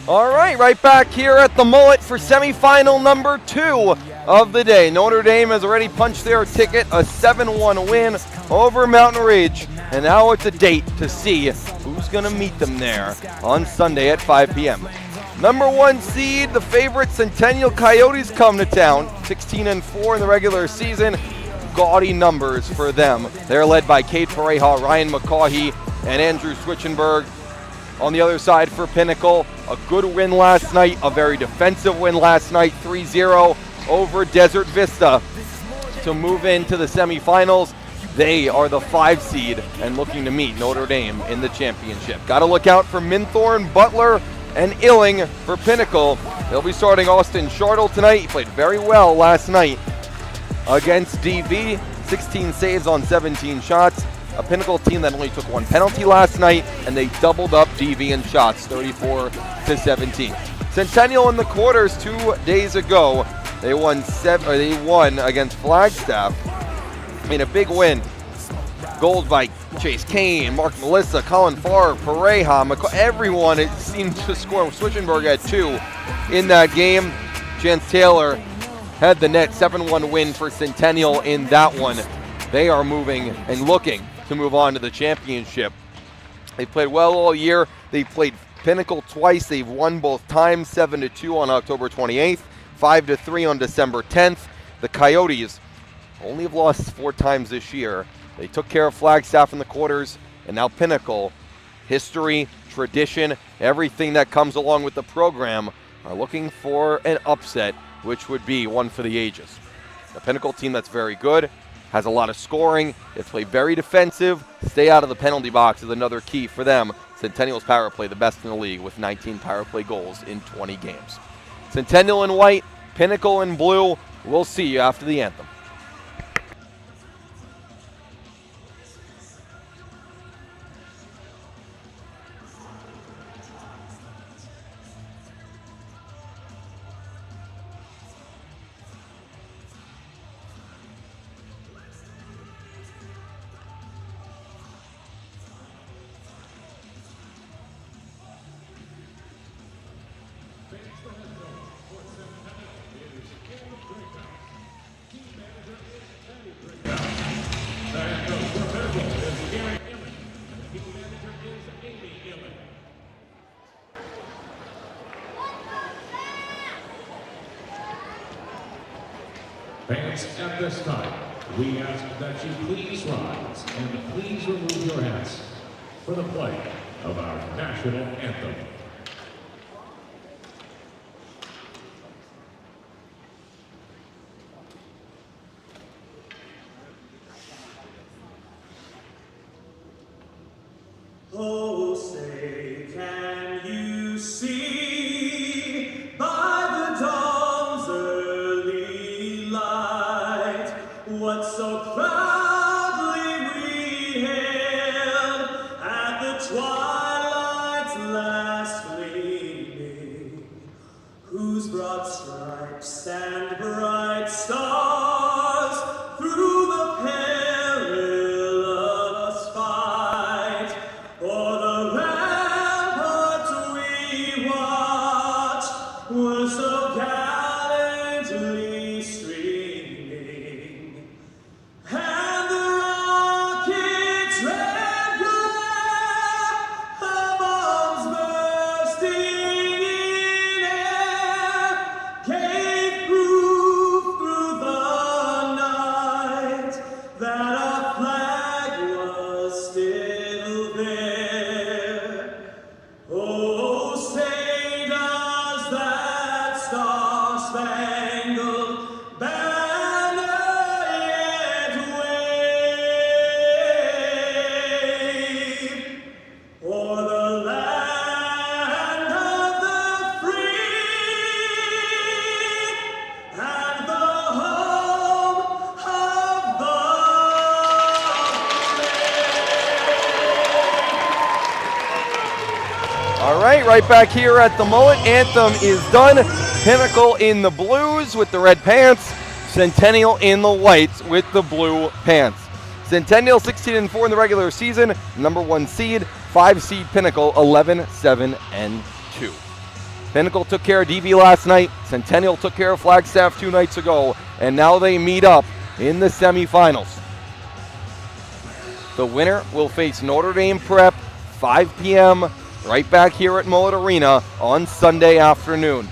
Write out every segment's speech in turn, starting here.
All right back here at the Mullet for semifinal number 2 of the day. Notre Dame has already punched their ticket, a 7-1 win over Mountain Ridge, and now it's a date to see who's going to meet them there on Sunday at 5 p.m. Number 1 seed, the favorite Centennial Coyotes come to town, 16-4 in the regular season. Gaudy numbers for them. They're led by Cade Pareja, Ryan McCaughey, and Andrew Switchenberg. On the other side for Pinnacle, a good win last night, a very defensive win last night, 3-0 over Desert Vista to move into the semifinals. They are the 5 seed and looking to meet Notre Dame in the championship. Got to look out for Minthorn, Butler, and Illing for Pinnacle. They'll be starting Austin Chartle tonight. He played very well last night against DV, 16 saves on 17 shots. A Pinnacle team that only took 1 penalty last night, and they doubled up DV in shots, 34-17. Centennial in the quarters 2 days ago, they won against Flagstaff. I mean, a big win. Goals by Chase Kane, Mark Melissa, Colin Farr, Pareja, everyone it seemed to score. Switchenberg had 2 in that game. Chance Taylor had the net, 7-1 win for Centennial in that one. They are moving and looking to move on to the championship. They played well all year. They played Pinnacle twice. They've won both times, 7-2 on October 28th, 5-3 on December 10th. The Coyotes only have lost 4 times this year. They took care of Flagstaff in the quarters, and now Pinnacle, history, tradition, everything that comes along with the program, are looking for an upset, which would be one for the ages. A Pinnacle team that's very good, has a lot of scoring. They play very defensive. Stay out of the penalty box is another key for them. Centennial's power play the best in the league with 19 power play goals in 20 games. Centennial in white, Pinnacle in blue. We'll see you after the anthem. Fans, at this time, we ask that you please rise and please remove your hats for the play of our national anthem. Oh, say, can you see by the dawn's early light what so proudly we hailed at the twilight's last gleaming, whose broad stripes and bright stars through the perilous fight o'er the ramparts we watched were so gallantly streaming, and the rocket's red glare, the bombs bursting in air, gave proof through the night that our flag was still there. Oh, say does that star-spangled banner yet wave o'er the land of the free and the home of the All right back here at the Mullet. Anthem is done. Pinnacle in the blues with the red pants. Centennial in the whites with the blue pants. Centennial 16-4 in the regular season, number 1 seed. 5 seed Pinnacle 11-7-2. Pinnacle took care of DV last night. Centennial took care of Flagstaff 2 nights ago, and now they meet up in the semifinals. The winner will face Notre Dame Prep 5 p.m. right back here at Mullet Arena on Sunday afternoon.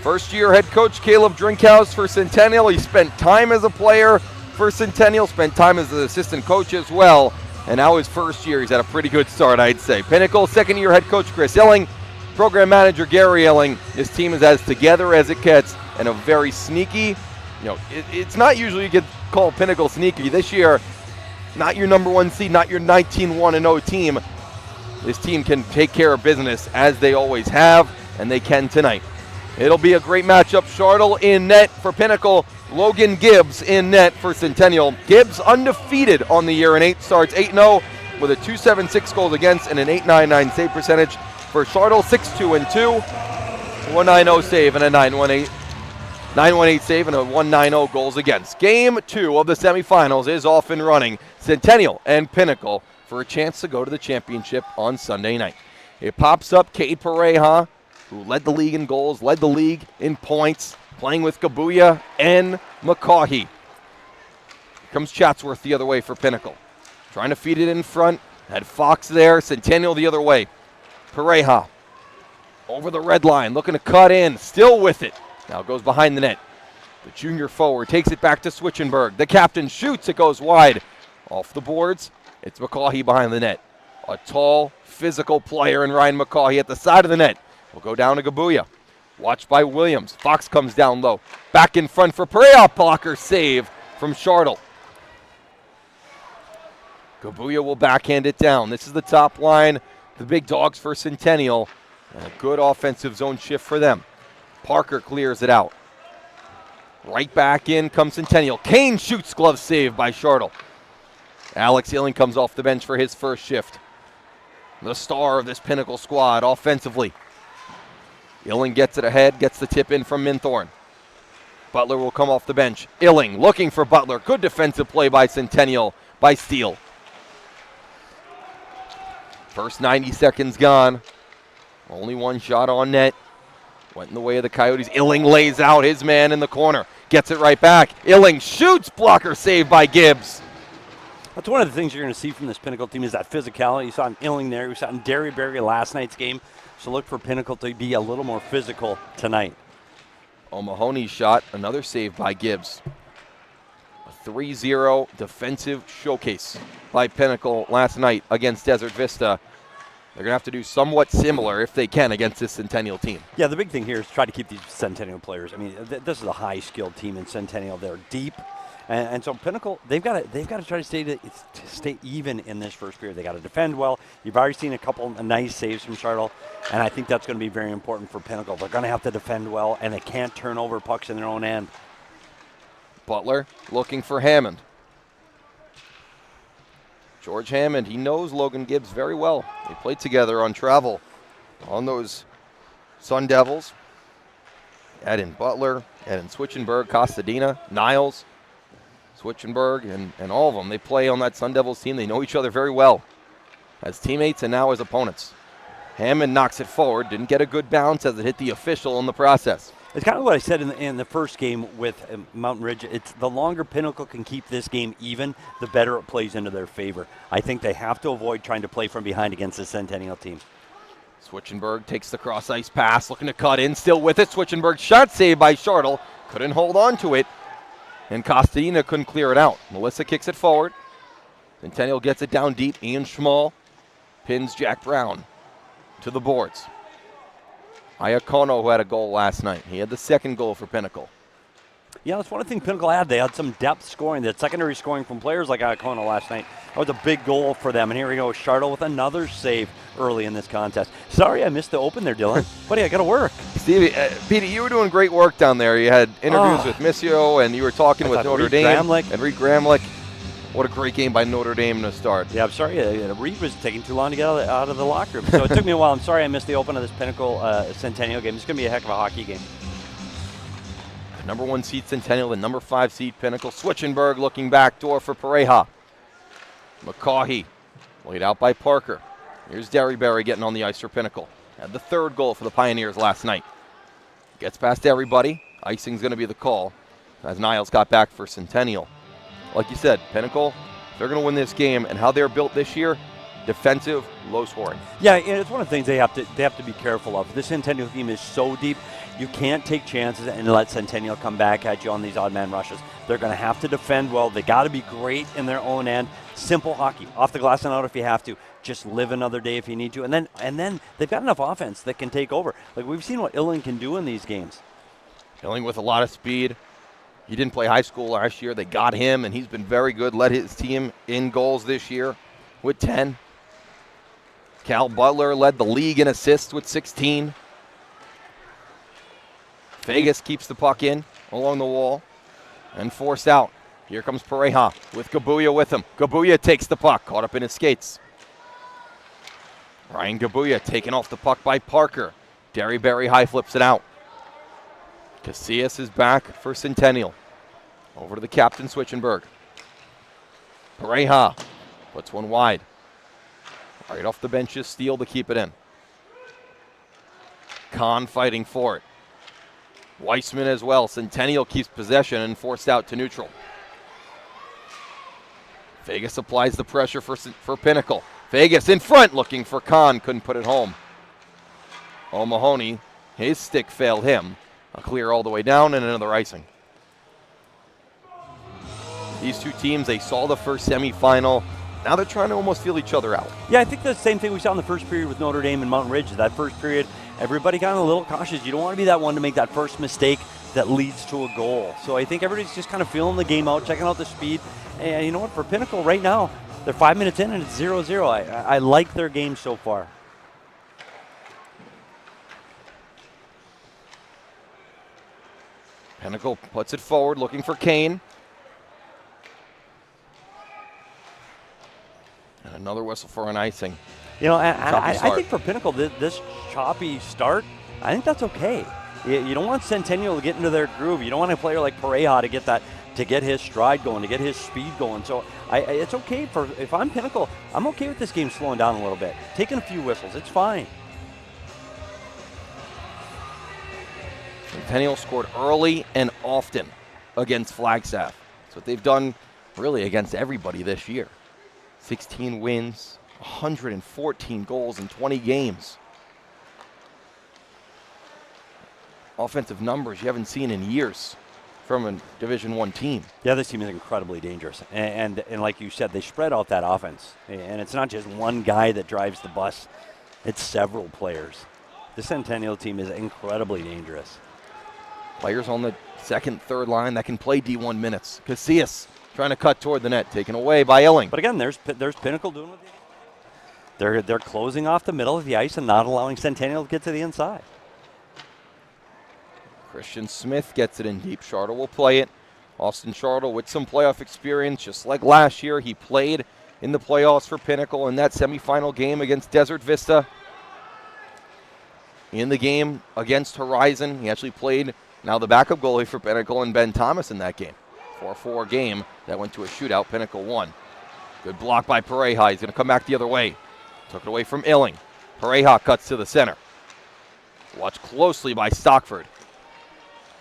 First-year head coach Caleb Drinkhouse for Centennial. He spent time as a player for Centennial, spent time as an assistant coach as well, and now his first year, he's had a pretty good start, I'd say. Pinnacle, second-year head coach Chris Illing, program manager Gary Illing. His team is as together as it gets, and a very sneaky, it's not usually you get called Pinnacle sneaky. This year, not your number 1 seed, not your 19-1-0 team. This team can take care of business as they always have, and they can tonight. It'll be a great matchup. Chartle in net for Pinnacle. Logan Gibbs in net for Centennial. Gibbs undefeated on the year in 8 starts, 8-0 with a 2.76 goals against and an 8.99 save percentage. For Chartle, 6-2-2, 1.90 save and a 9.18 save and a 1.90 goals against. Game 2 of the semifinals is off and running. Centennial and Pinnacle for a chance to go to the championship on Sunday night. It pops up Cade Pareja, who led the league in goals, led the league in points, playing with Gabuya and McCaughey. Here comes Chatsworth the other way for Pinnacle. Trying to feed it in front. Had Fox there. Centennial the other way. Pareja over the red line, looking to cut in. Still with it. Now goes behind the net. The junior forward takes it back to Switchenberg. The captain shoots. It goes wide. Off the boards. It's McCaughey behind the net. A tall, physical player in Ryan McCaughey at the side of the net. Will go down to Gabuya. Watched by Williams. Fox comes down low. Back in front for Pareja. Blocker save from Chartle. Gabuya will backhand it down. This is the top line. The big dogs for Centennial. And a good offensive zone shift for them. Parker clears it out. Right back in comes Centennial. Kane shoots, glove save by Chartle. Alex Illing comes off the bench for his first shift. The star of this Pinnacle squad offensively. Illing gets it ahead, gets the tip in from Minthorn. Butler will come off the bench. Illing looking for Butler. Good defensive play by Centennial by Steele. First 90 seconds gone. Only one shot on net. Went in the way of the Coyotes. Illing lays out his man in the corner. Gets it right back. Illing shoots. Blocker saved by Gibbs. That's one of the things you're going to see from this Pinnacle team is that physicality. You saw in Illing there. You saw in Derryberry last night's game. So look for Pinnacle to be a little more physical tonight. O'Mahony's shot. Another save by Gibbs. A 3-0 defensive showcase by Pinnacle last night against Desert Vista. They're going to have to do somewhat similar, if they can, against this Centennial team. Yeah, the big thing here is try to keep these Centennial players. I mean, this is a high-skilled team in Centennial. They're deep. And so Pinnacle, they've got to try to stay even in this first period. They got to defend well. You've already seen a couple of nice saves from Chartle, and I think that's going to be very important for Pinnacle. They're going to have to defend well, and they can't turn over pucks in their own end. Butler looking for Hammond. George Hammond, he knows Logan Gibbs very well. They played together on travel on those Sun Devils. Add in Butler, add in Switchenberg, Costadina, Niles, Switchenberg, and all of them. They play on that Sun Devils team. They know each other very well as teammates and now as opponents. Hammond knocks it forward. Didn't get a good bounce as it hit the official in the process. It's kind of what I said in the first game with Mountain Ridge. It's the longer Pinnacle can keep this game even, the better it plays into their favor. I think they have to avoid trying to play from behind against the Centennial team. Switchenberg takes the cross-ice pass, looking to cut in, still with it. Switchenberg shot saved by Chartle. Couldn't hold on to it, and Costadina couldn't clear it out. Melissa kicks it forward. Centennial gets it down deep. Ian Schmall pins Jack Brown to the boards. Iacono, who had a goal last night. He had the second goal for Pinnacle. Yeah, that's one thing Pinnacle had. They had some depth scoring, that secondary scoring from players like Iacono last night. That was a big goal for them. And here we go, Chartle with another save early in this contest. Sorry I missed the open there, Dylan. Buddy, I got to work. Stevie, Petey, you were doing great work down there. You had interviews with Missio, and you were talking with Notre Dame. And Reed Gramlich. What a great game by Notre Dame to start. Yeah, I'm sorry. Reed was taking too long to get out of the locker room. So it took me a while. I'm sorry I missed the open of this Pinnacle Centennial game. It's going to be a heck of a hockey game. The number 1 seed Centennial, the number 5 seed Pinnacle. Switchenberg looking back door for Pareja. McCaughey Laid out by Parker. Here's Derryberry getting on the ice for Pinnacle. Had the third goal for the Pioneers last night. Gets past everybody. Icing's going to be the call as Niles got back for Centennial. Like you said, Pinnacle, they're going to win this game, and how they're built this year, defensive, low scoring. Yeah, and it's one of the things they have to be careful of. This Centennial team is so deep, you can't take chances and let Centennial come back at you on these odd man rushes. They're going to have to defend well. They got to be great in their own end. Simple hockey, off the glass and out if you have to. Just live another day if you need to, and then they've got enough offense that can take over. Like we've seen what Illing can do in these games. Illing with a lot of speed. He didn't play high school last year. They got him, and he's been very good. Led his team in goals this year with 10. Cal Butler led the league in assists with 16. Vegas keeps the puck in along the wall and forced out. Here comes Pareja with Gabuya with him. Gabuya takes the puck, caught up in his skates. Ryan Gabuya taken off the puck by Parker. Derryberry high flips it out. Casillas is back for Centennial. Over to the captain, Switchenberg. Pareja puts one wide. Right off the bench's steal to keep it in. Kahn fighting for it. Weissman as well. Centennial keeps possession and forced out to neutral. Vegas applies the pressure for Pinnacle. Vegas in front looking for Kahn. Couldn't put it home. O'Mahony, his stick failed him. A clear all the way down and another icing. These two teams, they saw the first semifinal. Now they're trying to almost feel each other out. Yeah, I think the same thing we saw in the first period with Notre Dame and Mountain Ridge. That first period, everybody got a little cautious. You don't want to be that one to make that first mistake that leads to a goal. So I think everybody's just kind of feeling the game out, checking out the speed. And you know what, for Pinnacle right now, they're 5 minutes in and it's 0-0. I like their game so far. Pinnacle puts it forward, looking for Kane. And another whistle for an icing. You know, I think for Pinnacle, this choppy start, I think that's okay. You don't want Centennial to get into their groove. You don't want a player like Pareja to get his stride going, to get his speed going. So it's okay if I'm Pinnacle, I'm okay with this game slowing down a little bit, taking a few whistles. It's fine. Centennial scored early and often against Flagstaff. That's what they've done really against everybody this year. 16 wins, 114 goals in 20 games. Offensive numbers you haven't seen in years from a Division I team. Yeah, this team is incredibly dangerous. And like you said, they spread out that offense. And it's not just one guy that drives the bus. It's several players. The Centennial team is incredibly dangerous. Players on the second, third line that can play D1 minutes. Casillas trying to cut toward the net, taken away by Illing. But again, there's Pinnacle doing what they're closing off the middle of the ice and not allowing Centennial to get to the inside. Christian Smith gets it in deep. Charter will play it. Austin Charter with some playoff experience, just like last year. He played in the playoffs for Pinnacle in that semifinal game against Desert Vista. In the game against Horizon, he actually played now the backup goalie for Pinnacle and Ben Thomas in that game. 4-4 game that went to a shootout. Pinnacle won. Good block by Pareja. He's going to come back the other way. Took it away from Illing. Pareja cuts to the center. Watched closely by Stockford.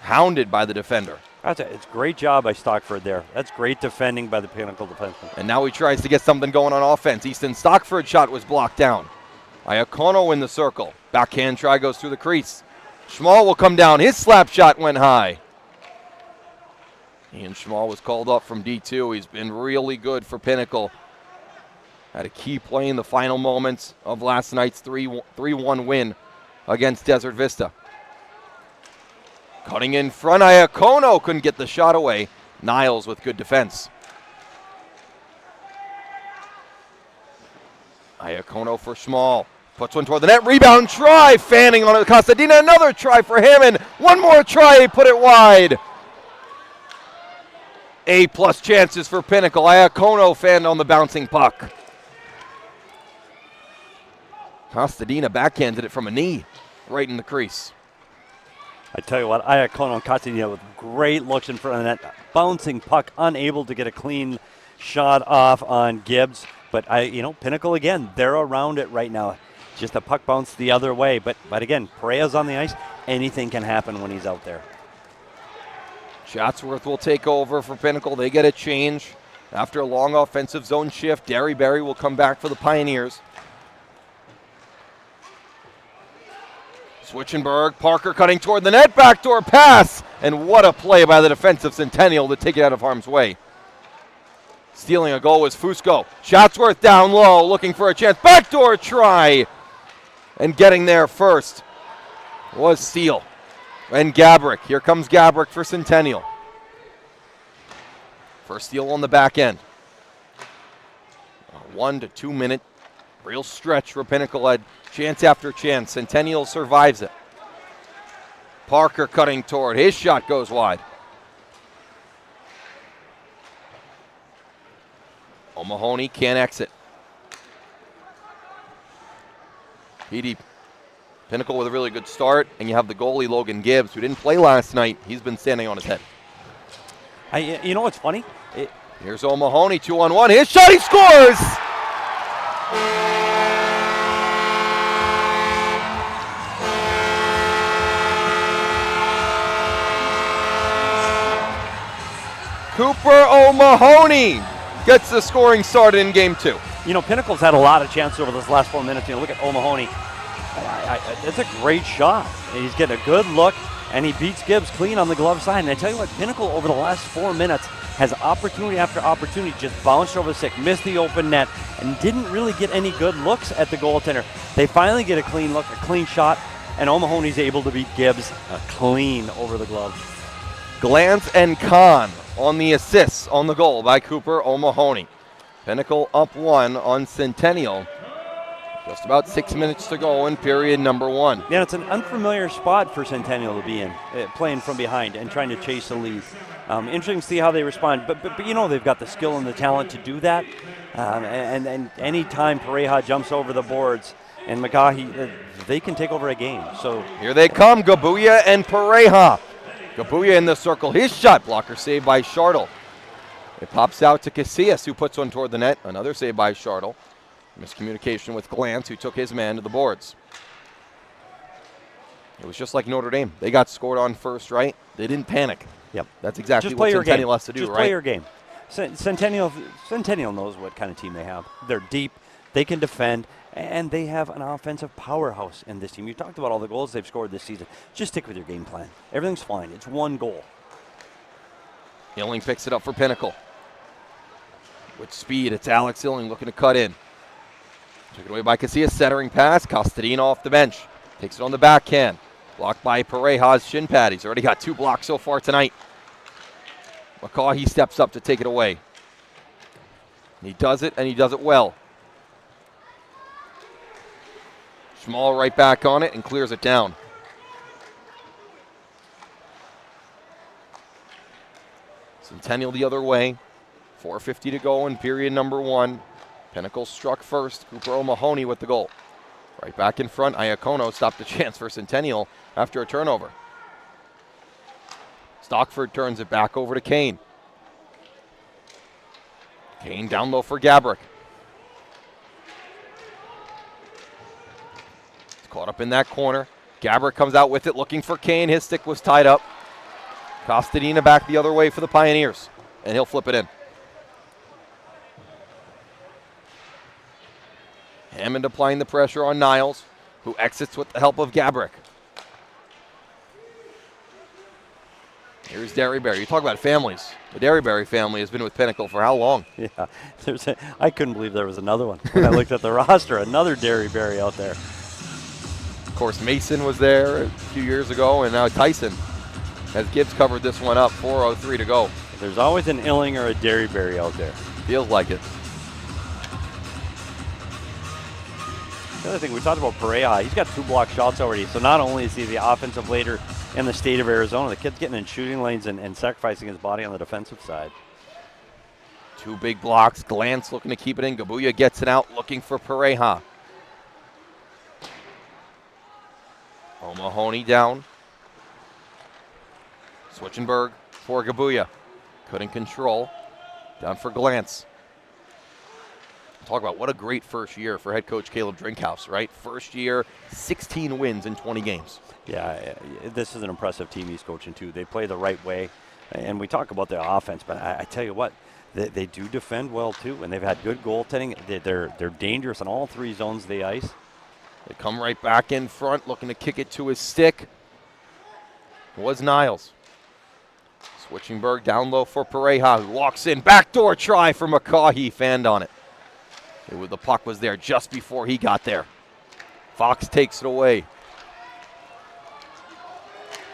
Hounded by the defender. It's a great job by Stockford there. That's great defending by the Pinnacle defenseman. And now he tries to get something going on offense. Easton Stockford's shot was blocked down. Iacono in the circle. Backhand try goes through the crease. Schmall will come down. His slap shot went high. Ian Schmall was called up from D2. He's been really good for Pinnacle. Had a key play in the final moments of last night's 3-1 win against Desert Vista. Cutting in front, Iacono couldn't get the shot away. Niles with good defense. Iacono for Schmall. Puts one toward the net. Rebound try. Fanning on it. Costadina. Another try for him. And one more try. He put it wide. A-plus chances for Pinnacle. Iacono fanned on the bouncing puck. Costadina backhanded it from a knee. Right in the crease. I tell you what, Iacono and Costadina with great looks in front of the net. Bouncing puck, unable to get a clean shot off on Gibbs. But Pinnacle again, they're around it right now. Just a puck bounce the other way. But again, Perea's on the ice. Anything can happen when he's out there. Chatsworth will take over for Pinnacle. They get a change. After a long offensive zone shift, Derryberry will come back for the Pioneers. Switchenberg, Parker cutting toward the net, backdoor pass, and what a play by the defensive Centennial to take it out of harm's way. Stealing a goal was Fusco. Chatsworth down low, looking for a chance, backdoor try, and getting there first was Steele. And Gabrick, here comes Gabrick for Centennial. First steal on the back end. A 1 to 2 minute real stretch for Pinnacle had chance after chance. Centennial survives it. Parker cutting toward. His shot goes wide. O'Mahony can't exit. PD Pinnacle with a really good start, and you have the goalie Logan Gibbs, who didn't play last night. He's been standing on his head. You know what's funny? Here's O'Mahony, 2-on-1. His shot, he scores! Cooper O'Mahony gets the scoring started in game 2. Pinnacle's had a lot of chances over those last 4 minutes. Look at O'Mahony. It's a great shot. He's getting a good look, and he beats Gibbs clean on the glove side. And I tell you what, Pinnacle over the last 4 minutes has opportunity after opportunity, just bounced over the stick, missed the open net, and didn't really get any good looks at the goaltender. They finally get a clean look, a clean shot, and O'Mahony's able to beat Gibbs clean over the glove. Glantz and Kahn on the assists on the goal by Cooper O'Mahony. Pinnacle up 1 on Centennial. Just about 6 minutes to go in period number 1. Yeah, it's an unfamiliar spot for Centennial to be in, playing from behind and trying to chase a lead. Interesting to see how they respond, but they've got the skill and the talent to do that. And any time Pareja jumps over the boards and McGahee, they can take over a game. So here they come, Gabuya and Pareja. Gabuya in the circle, his shot blocker saved by Shartle. It pops out to Casillas, who puts one toward the net. Another save by Shartle. Miscommunication with Glantz, who took his man to the boards. It was just like Notre Dame. They got scored on first, right? They didn't panic. Yep. That's exactly what Centennial has to do, just right? Just play your game. Centennial knows what kind of team they have. They're deep, they can defend, and they have an offensive powerhouse in this team. You talked about all the goals they've scored this season. Just stick with your game plan. Everything's fine. It's one goal. Illing picks it up for Pinnacle. With speed, it's Alex Illing looking to cut in. Took it away by Casillas, centering pass. Costadino off the bench. Takes it on the backhand. Blocked by Pareja's shin pad. He's already got 2 blocks so far tonight. McCaw, steps up to take it away. He does it, and he does it well. Schmal right back on it and clears it down. Centennial the other way. 4:50 to go in period number 1. Pinnacle struck first. Cooper O'Mahony with the goal. Right back in front, Iacono stopped the chance for Centennial after a turnover. Stockford turns it back over to Kane. Kane down low for Gabrick. It's caught up in that corner. Gabrick comes out with it looking for Kane. His stick was tied up. Costadina back the other way for the Pioneers, and he'll flip it in. Hammond applying the pressure on Niles, who exits with the help of Gabrick. Here's Derryberry. You talk about families. The Derryberry family has been with Pinnacle for how long? Yeah, I couldn't believe there was another one. When I looked at the roster, another Derryberry out there. Of course, Mason was there a few years ago, and now Tyson, as Gibbs covered this one up. 4:03 to go. There's always an Illing or a Derryberry out there. Feels like it. The other thing, we talked about Pereja. He's got 2 block shots already. So not only is he the offensive leader in the state of Arizona, the kid's getting in shooting lanes and sacrificing his body on the defensive side. 2 big blocks. Glantz looking to keep it in. Gabuya gets it out, looking for Pareja. O'Mahony down. Switchenberg for Gabuya. Couldn't control. Down for Glantz. Talk about what a great first year for head coach Caleb Drinkhouse, right? First year, 16 wins in 20 games. Yeah, this is an impressive team he's coaching too. They play the right way, and we talk about their offense, but I tell you what, they do defend well too, and they've had good goaltending. They're dangerous in all three zones of the ice. They come right back in front, looking to kick it to his stick. It was Niles. Switchingberg down low for Pareja, who walks in. Backdoor try for McCaw. He fanned on it. The puck was there just before he got there. Fox takes it away.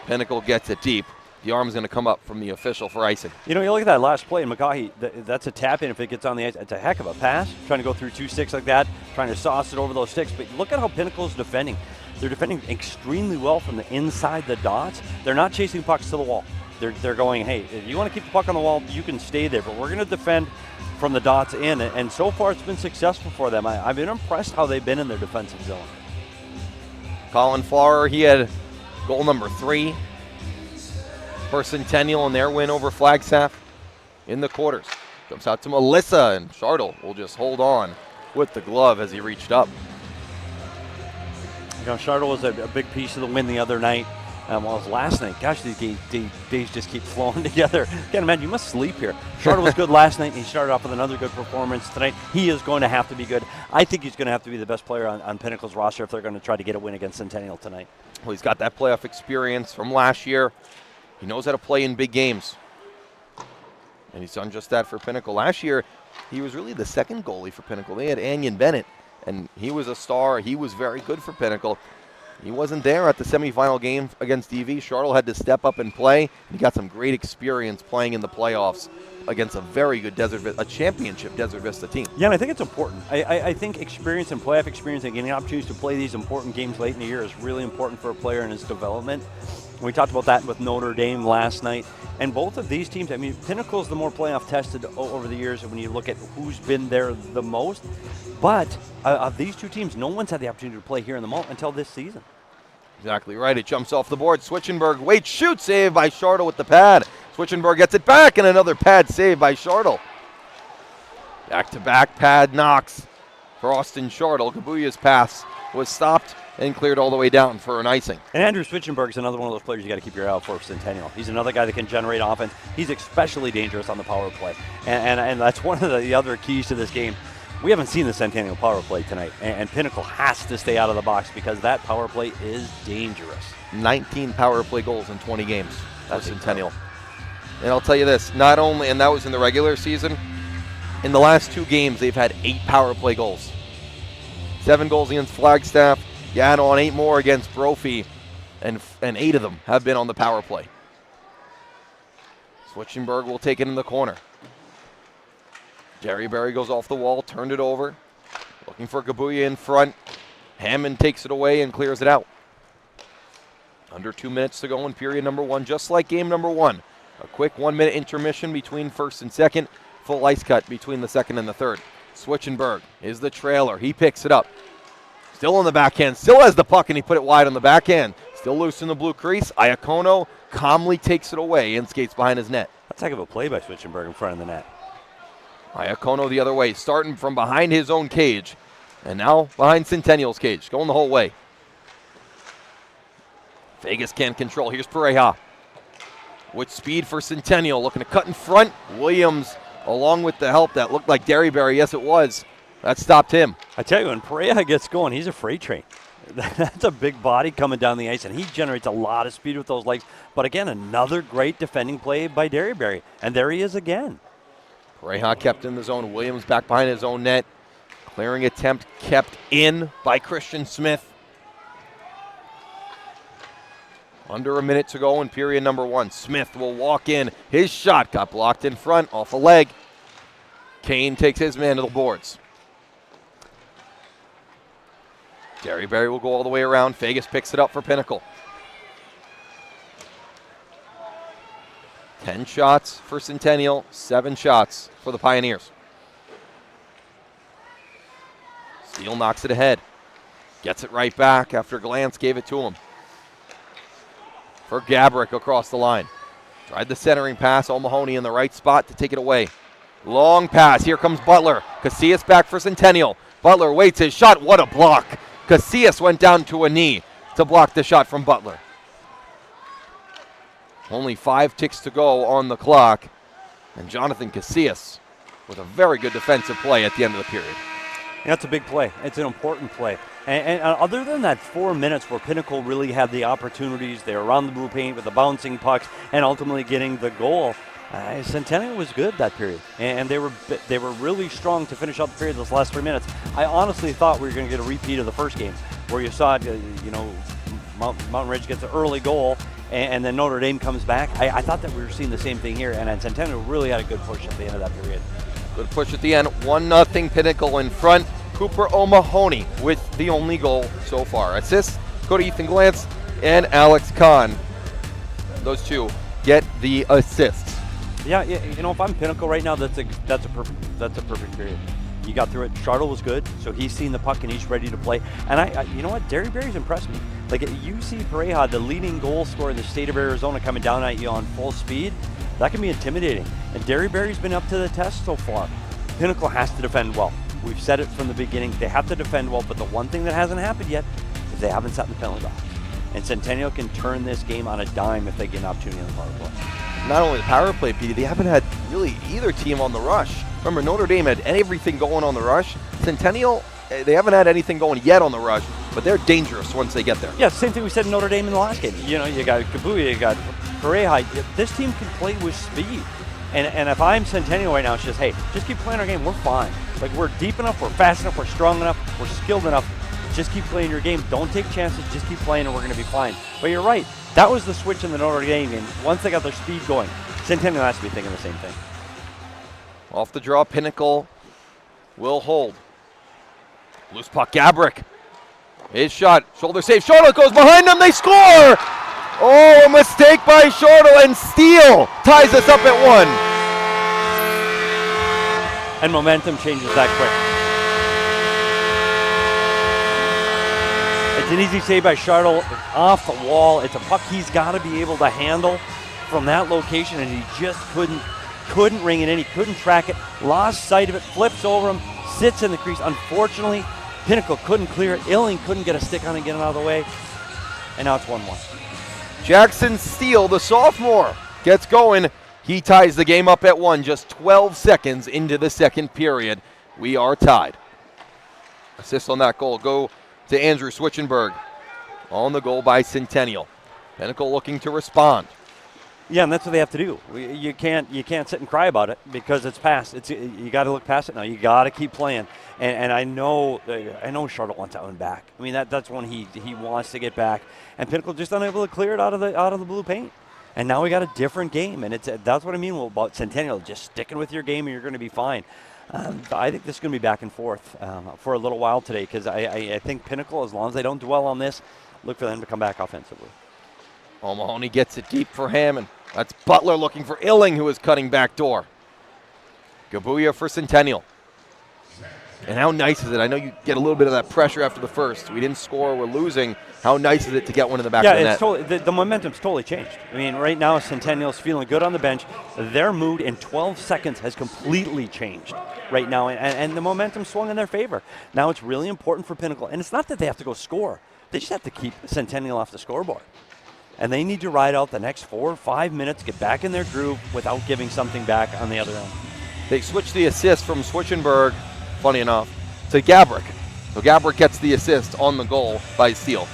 Pinnacle gets it deep. The arm's going to come up from the official for icing. You know, you look at that last play, and McCaw, that's a tap in if it gets on the ice. It's a heck of a pass, trying to go through 2 sticks like that, trying to sauce it over those sticks. But look at how Pinnacle's defending. They're defending extremely well from the inside the dots. They're not chasing pucks to the wall. They're going, hey, if you want to keep the puck on the wall, you can stay there, but we're going to defend from the dots in. And so far, it's been successful for them. I've been impressed how they've been in their defensive zone. Colin Flower, he had goal number 3 for Centennial in their win over Flagstaff in the quarters. Jumps out to Melissa, and Chartle will just hold on with the glove as he reached up. You know, Charlotte was a big piece of the win the other night. Well, it was last night. Gosh, these days just keep flowing together. Can't imagine, you must sleep here. Charlotte was good last night, and he started off with another good performance tonight. He is going to have to be good. I think he's going to have to be the best player on Pinnacle's roster if they're going to try to get a win against Centennial tonight. Well, he's got that playoff experience from last year. He knows how to play in big games. And he's done just that for Pinnacle. Last year, he was really the second goalie for Pinnacle. They had Anion Bennett, and he was a star. He was very good for Pinnacle. He wasn't there at the semifinal game against DV. Charlotte had to step up and play. He got some great experience playing in the playoffs against a very good a championship Desert Vista team. Yeah, and I think it's important. I think experience and playoff experience and getting opportunities to play these important games late in the year is really important for a player in his development. We talked about that with Notre Dame last night. And both of these teams, I mean, Pinnacle's the more playoff tested over the years when you look at who's been there the most. But of these two teams, no one's had the opportunity to play here in the Malt until this season. Exactly right. It jumps off the board. Switchenberg waits, shoots, save by Chartle with the pad. Switchenberg gets it back, and another pad save by Chartle. Back-to-back pad knocks for Austin Chartle. Kabuya's pass was stopped and cleared all the way down for an icing. And Andrew Switchenberg is another one of those players you got to keep your eye out for Centennial. He's another guy that can generate offense. He's especially dangerous on the power play. And that's one of the other keys to this game. We haven't seen the Centennial power play tonight, and Pinnacle has to stay out of the box because that power play is dangerous. 19 power play goals in 20 games for Centennial. Incredible. And I'll tell you this, not only, and that was in the regular season, in the last 2 games, they've had 8 power play goals. 7 goals against Flagstaff. You add on 8 more against Brophy, and 8 of them have been on the power play. Switchenberg will take it in the corner. Derryberry goes off the wall, turned it over. Looking for Kabuya in front. Hammond takes it away and clears it out. Under 2 minutes to go in period number 1, just like game number 1. A quick 1-minute intermission between first and second. Full ice cut between the second and the third. Switchenberg is the trailer. He picks it up. Still on the backhand. Still has the puck, and he put it wide on the backhand. Still loose in the blue crease. Iacono calmly takes it away and skates behind his net. That's a heck of a play by Switchenberg in front of the net. Iacono the other way, starting from behind his own cage. And now behind Centennial's cage, going the whole way. Vegas can't control. Here's Pareja. With speed for Centennial, looking to cut in front. Williams, along with the help that looked like Derryberry. Yes, it was. That stopped him. I tell you, when Pareja gets going, he's a freight train. That's a big body coming down the ice, and he generates a lot of speed with those legs. But again, another great defending play by Derryberry. And there he is again. Pareja kept in the zone. Williams back behind his own net. Clearing attempt kept in by Christian Smith. Under a minute to go in period number 1. Smith will walk in. His shot got blocked in front off a leg. Kane takes his man to the boards. Derryberry will go all the way around. Vegas picks it up for Pinnacle. 10 shots for Centennial, 7 shots for the Pioneers. Steele knocks it ahead. Gets it right back after Glantz gave it to him. For Gabrick across the line. Tried the centering pass. O'Mahony in the right spot to take it away. Long pass. Here comes Butler. Casillas back for Centennial. Butler waits his shot. What a block. Casillas went down to a knee to block the shot from Butler. Only 5 ticks to go on the clock. And Jonathan Casillas with a very good defensive play at the end of the period. That's a big play. It's an important play. And other than that 4 minutes where Pinnacle really had the opportunities, they were around the blue paint with the bouncing pucks and ultimately getting the goal, Centennial was good that period. And they were really strong to finish out the period those last 3 minutes. I honestly thought we were going to get a repeat of the first game where you saw, Mountain Ridge gets an early goal and then Notre Dame comes back. I thought that we were seeing the same thing here, and Centennial really had a good push at the end of that period. Good push at the end. 1-0 Pinnacle in front. Cooper O'Mahony with the only goal so far. Assists go to Ethan Glantz and Alex Kahn. Those two get the assists. Yeah, if I'm Pinnacle right now, that's a perfect period. You got through it. Chartle was good, so he's seen the puck and he's ready to play. And you know what? Derry Berry's impressed me. Like, you see Pareja, the leading goal scorer in the state of Arizona, coming down at you on full speed. That can be intimidating. And Derry Berry's been up to the test so far. Pinnacle has to defend well. We've said it from the beginning. They have to defend well, but the one thing that hasn't happened yet is they haven't sat in the penalty box. And Centennial can turn this game on a dime if they get an opportunity in the power play. Not only the power play, Petey, they haven't had really either team on the rush. Remember, Notre Dame had everything going on the rush. Centennial, they haven't had anything going yet on the rush, but they're dangerous once they get there. Yeah, same thing we said in Notre Dame in the last game. You got Kabuya, you got Pareja. This team can play with speed. And if I'm Centennial right now, it's just, hey, just keep playing our game. We're fine. Like, we're deep enough, we're fast enough, we're strong enough, we're skilled enough. Just keep playing your game. Don't take chances. Just keep playing, and we're going to be fine. But you're right. That was the switch in the Notre Dame game. Once they got their speed going, Centennial has to be thinking the same thing. Off the draw, Pinnacle will hold. Loose puck, Gabrick. His shot, shoulder save. Shortle goes behind them. They score! Oh, a mistake by Shortle, and Steele ties us up at 1. And momentum changes that quick. It's an easy save by Shortle off the wall. It's a puck he's got to be able to handle from that location, and he just couldn't ring it in. He couldn't track it. Lost sight of it. Flips over him. Sits in the crease. Unfortunately, Pinnacle couldn't clear it. Illing couldn't get a stick on it and get it out of the way. And now it's 1-1. Jackson Steele, the sophomore, gets going. He ties the game up at 1, just 12 seconds into the second period. We are tied. Assist on that goal go to Andrew Switchenberg. On the goal by Centennial. Pinnacle looking to respond. Yeah, and that's what they have to do. You can't sit and cry about it because it's past. You got to look past it now. You got to keep playing. And I know Charlotte wants that one back. I mean that's one he wants to get back. And Pinnacle just unable to clear it out of the blue paint. And now we got a different game, and that's what I mean about Centennial. Just sticking with your game, and you're going to be fine. I think this is going to be back and forth for a little while today because I think Pinnacle, as long as they don't dwell on this, look for them to come back offensively. O'Mahony gets it deep for Hammond. That's Butler looking for Illing, who is cutting back door. Gabuya for Centennial. And how nice is it? I know you get a little bit of that pressure after the first. We didn't score, we're losing. How nice is it to get one in the back of the net? Totally, the momentum's totally changed. I mean, right now, Centennial's feeling good on the bench. Their mood in 12 seconds has completely changed right now, and the momentum swung in their favor. Now it's really important for Pinnacle, and it's not that they have to go score. They just have to keep Centennial off the scoreboard. And they need to ride out the next 4 or 5 minutes, get back in their groove without giving something back on the other end. They switched the assist from Switchenberg, funny enough, to Gabrick. So Gabrick gets the assist on the goal by Steele.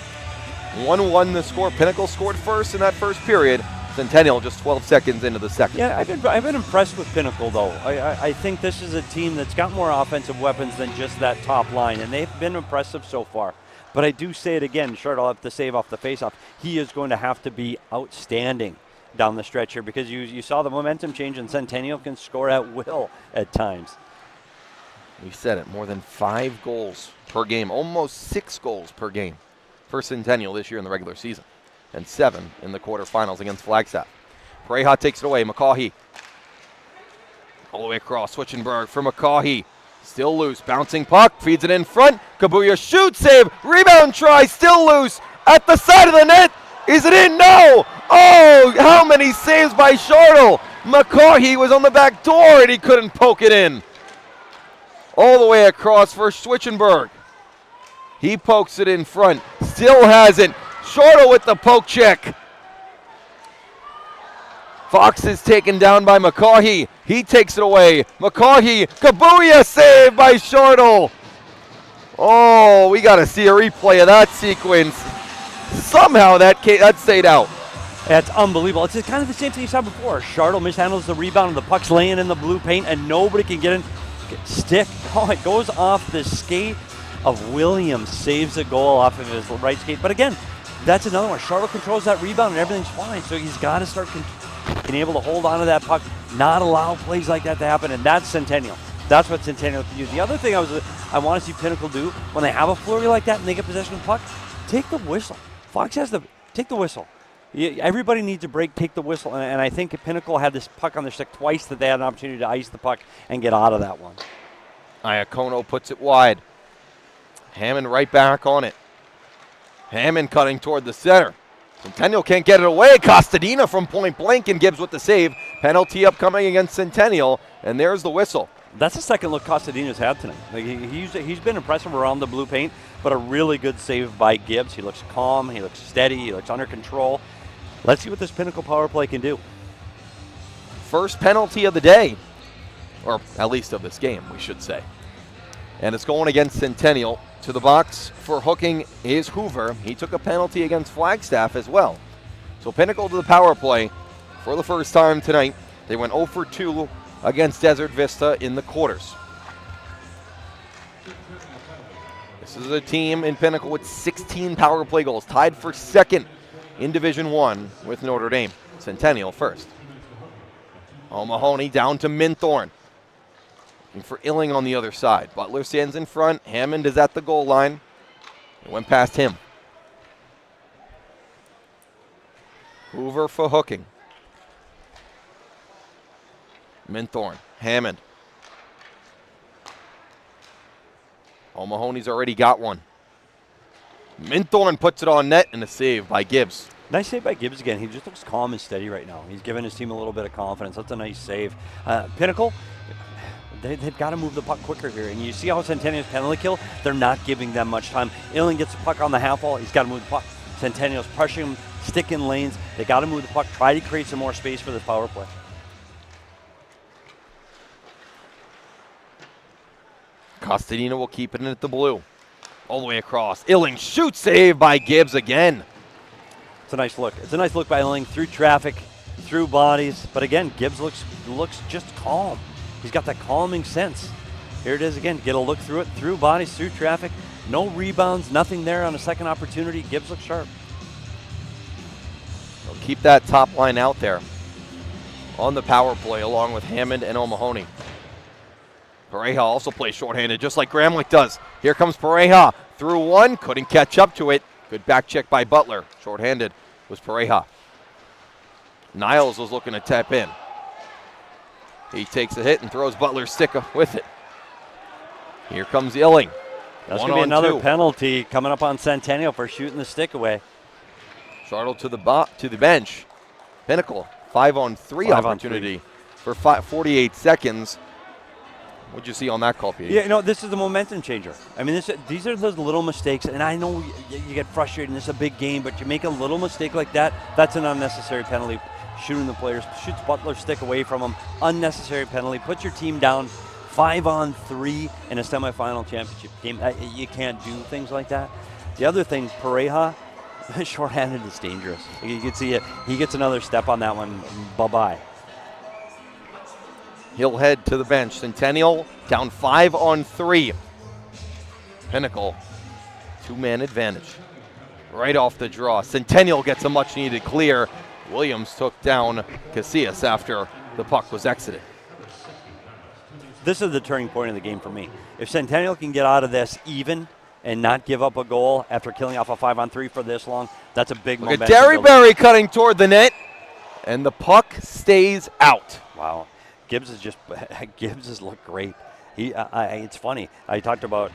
1-1 the score. Pinnacle scored first in that first period. Centennial just 12 seconds into the second. Yeah, I've been impressed with Pinnacle, though. I think this is a team that's got more offensive weapons than just that top line, and they've been impressive so far. But I do say it again, Short will have to save off the faceoff. He is going to have to be outstanding down the stretch here because you saw the momentum change, and Centennial can score at will at times. We said it, more than 5 goals per game, almost 6 goals per game for Centennial this year in the regular season, and 7 in the quarterfinals against Flagstaff. Pareja takes it away. McCaughey all the way across. Switchenberg for McCaughey. Still loose. Bouncing puck. Feeds it in front. Kabuya shoots. Save. Rebound try. Still loose. At the side of the net. Is it in? No. Oh, how many saves by Shortle. McCarty was on the back door and he couldn't poke it in. All the way across for Schwitzenberg. He pokes it in front. Still hasn't. Shortle with the poke check. Fox is taken down by McCarty. He takes it away. McCarty, Kabuya save by Shortle. Oh, we got to see a replay of that sequence. Somehow that stayed out. That's unbelievable. It's kind of the same thing you saw before. Shardle mishandles the rebound and the puck's laying in the blue paint and nobody can get in. Stick. Oh, it goes off the skate of Williams. Saves a goal off of his right skate. But again, that's another one. Shardle controls that rebound and everything's fine. So he's got to start being able to hold on to that puck, not allow plays like that to happen. And that's Centennial. That's what Centennial can do. The other thing I want to see Pinnacle do when they have a flurry like that and they get possession of the puck, take the whistle. Fox has to take the whistle. Everybody needs a break, take the whistle. And I think Pinnacle had this puck on their stick twice that they had an opportunity to ice the puck and get out of that one. Iacono puts it wide. Hammond right back on it. Hammond cutting toward the center. Centennial can't get it away. Costadina from point blank and Gibbs with the save. Penalty upcoming against Centennial. And there's the whistle. That's the second look Costadina's had tonight. Like he's been impressive around the blue paint, but a really good save by Gibbs. He looks calm, he looks steady, he looks under control. Let's see what this Pinnacle power play can do. First penalty of the day, or at least of this game, we should say. And it's going against Centennial. To the box for hooking is Hoover. He took a penalty against Flagstaff as well. So Pinnacle to the power play for the first time tonight. They went 0 for 2 against Desert Vista in the quarters. This is a team in Pinnacle with 16 power play goals, tied for second in Division I with Notre Dame. Centennial first. O'Mahony down to Minthorn. Looking for Illing on the other side. Butler stands in front. Hammond is at the goal line. It went past him. Hoover for hooking. Minthorn, Hammond. O'Mahony's already got one. Minthorn puts it on net and a save by Gibbs. Nice save by Gibbs again. He just looks calm and steady right now. He's giving his team a little bit of confidence. That's a nice save. Pinnacle, they've got to move the puck quicker here. And you see how Centennial's penalty kill? They're not giving them much time. Illing gets the puck on the half wall. He's got to move the puck. Centennial's pressuring him, stick in lanes. They got to move the puck, try to create some more space for this power play. Costadina will keep it in at the blue. All the way across. Illing shoots, save by Gibbs again. It's a nice look. It's a nice look by Illing through traffic, through bodies. But again, Gibbs looks just calm. He's got that calming sense. Here it is again. Get a look through it, through bodies, through traffic. No rebounds, nothing there on a second opportunity. Gibbs looks sharp. They'll keep that top line out there on the power play along with Hammond and O'Mahony. Pareja also plays shorthanded just like Gramlich does. Here comes Pareja. Through one, couldn't catch up to it. Good back check by Butler. Shorthanded was Pareja. Niles was looking to tap in. He takes a hit and throws Butler's stick with it. Here comes Illing. That's going to be another penalty coming up on Centennial for shooting the stick away. Shardle to the bench. Pinnacle, 5-on-3 opportunity for 48 seconds. What'd you see on that call, Pete? Yeah, this is the momentum changer. I mean, these are those little mistakes, and I know you get frustrated, and it's a big game, but you make a little mistake like that, that's an unnecessary penalty. Shooting the players, shoots Butler's stick away from him, unnecessary penalty, puts your team down 5-on-3 in a semifinal championship game. You can't do things like that. The other thing, Pareja, shorthanded is dangerous. You can see it. He gets another step on that one. Bye-bye. He'll head to the bench. Centennial down 5-on-3. Pinnacle, two-man advantage. Right off the draw. Centennial gets a much-needed clear. Williams took down Casillas after the puck was exited. This is the turning point of the game for me. If Centennial can get out of this even and not give up a goal after killing off a 5-on-3 for this long, that's a big momentum. Look at Derryberry cutting toward the net, and the puck stays out. Wow. Gibbs has looked great. It's funny. I talked about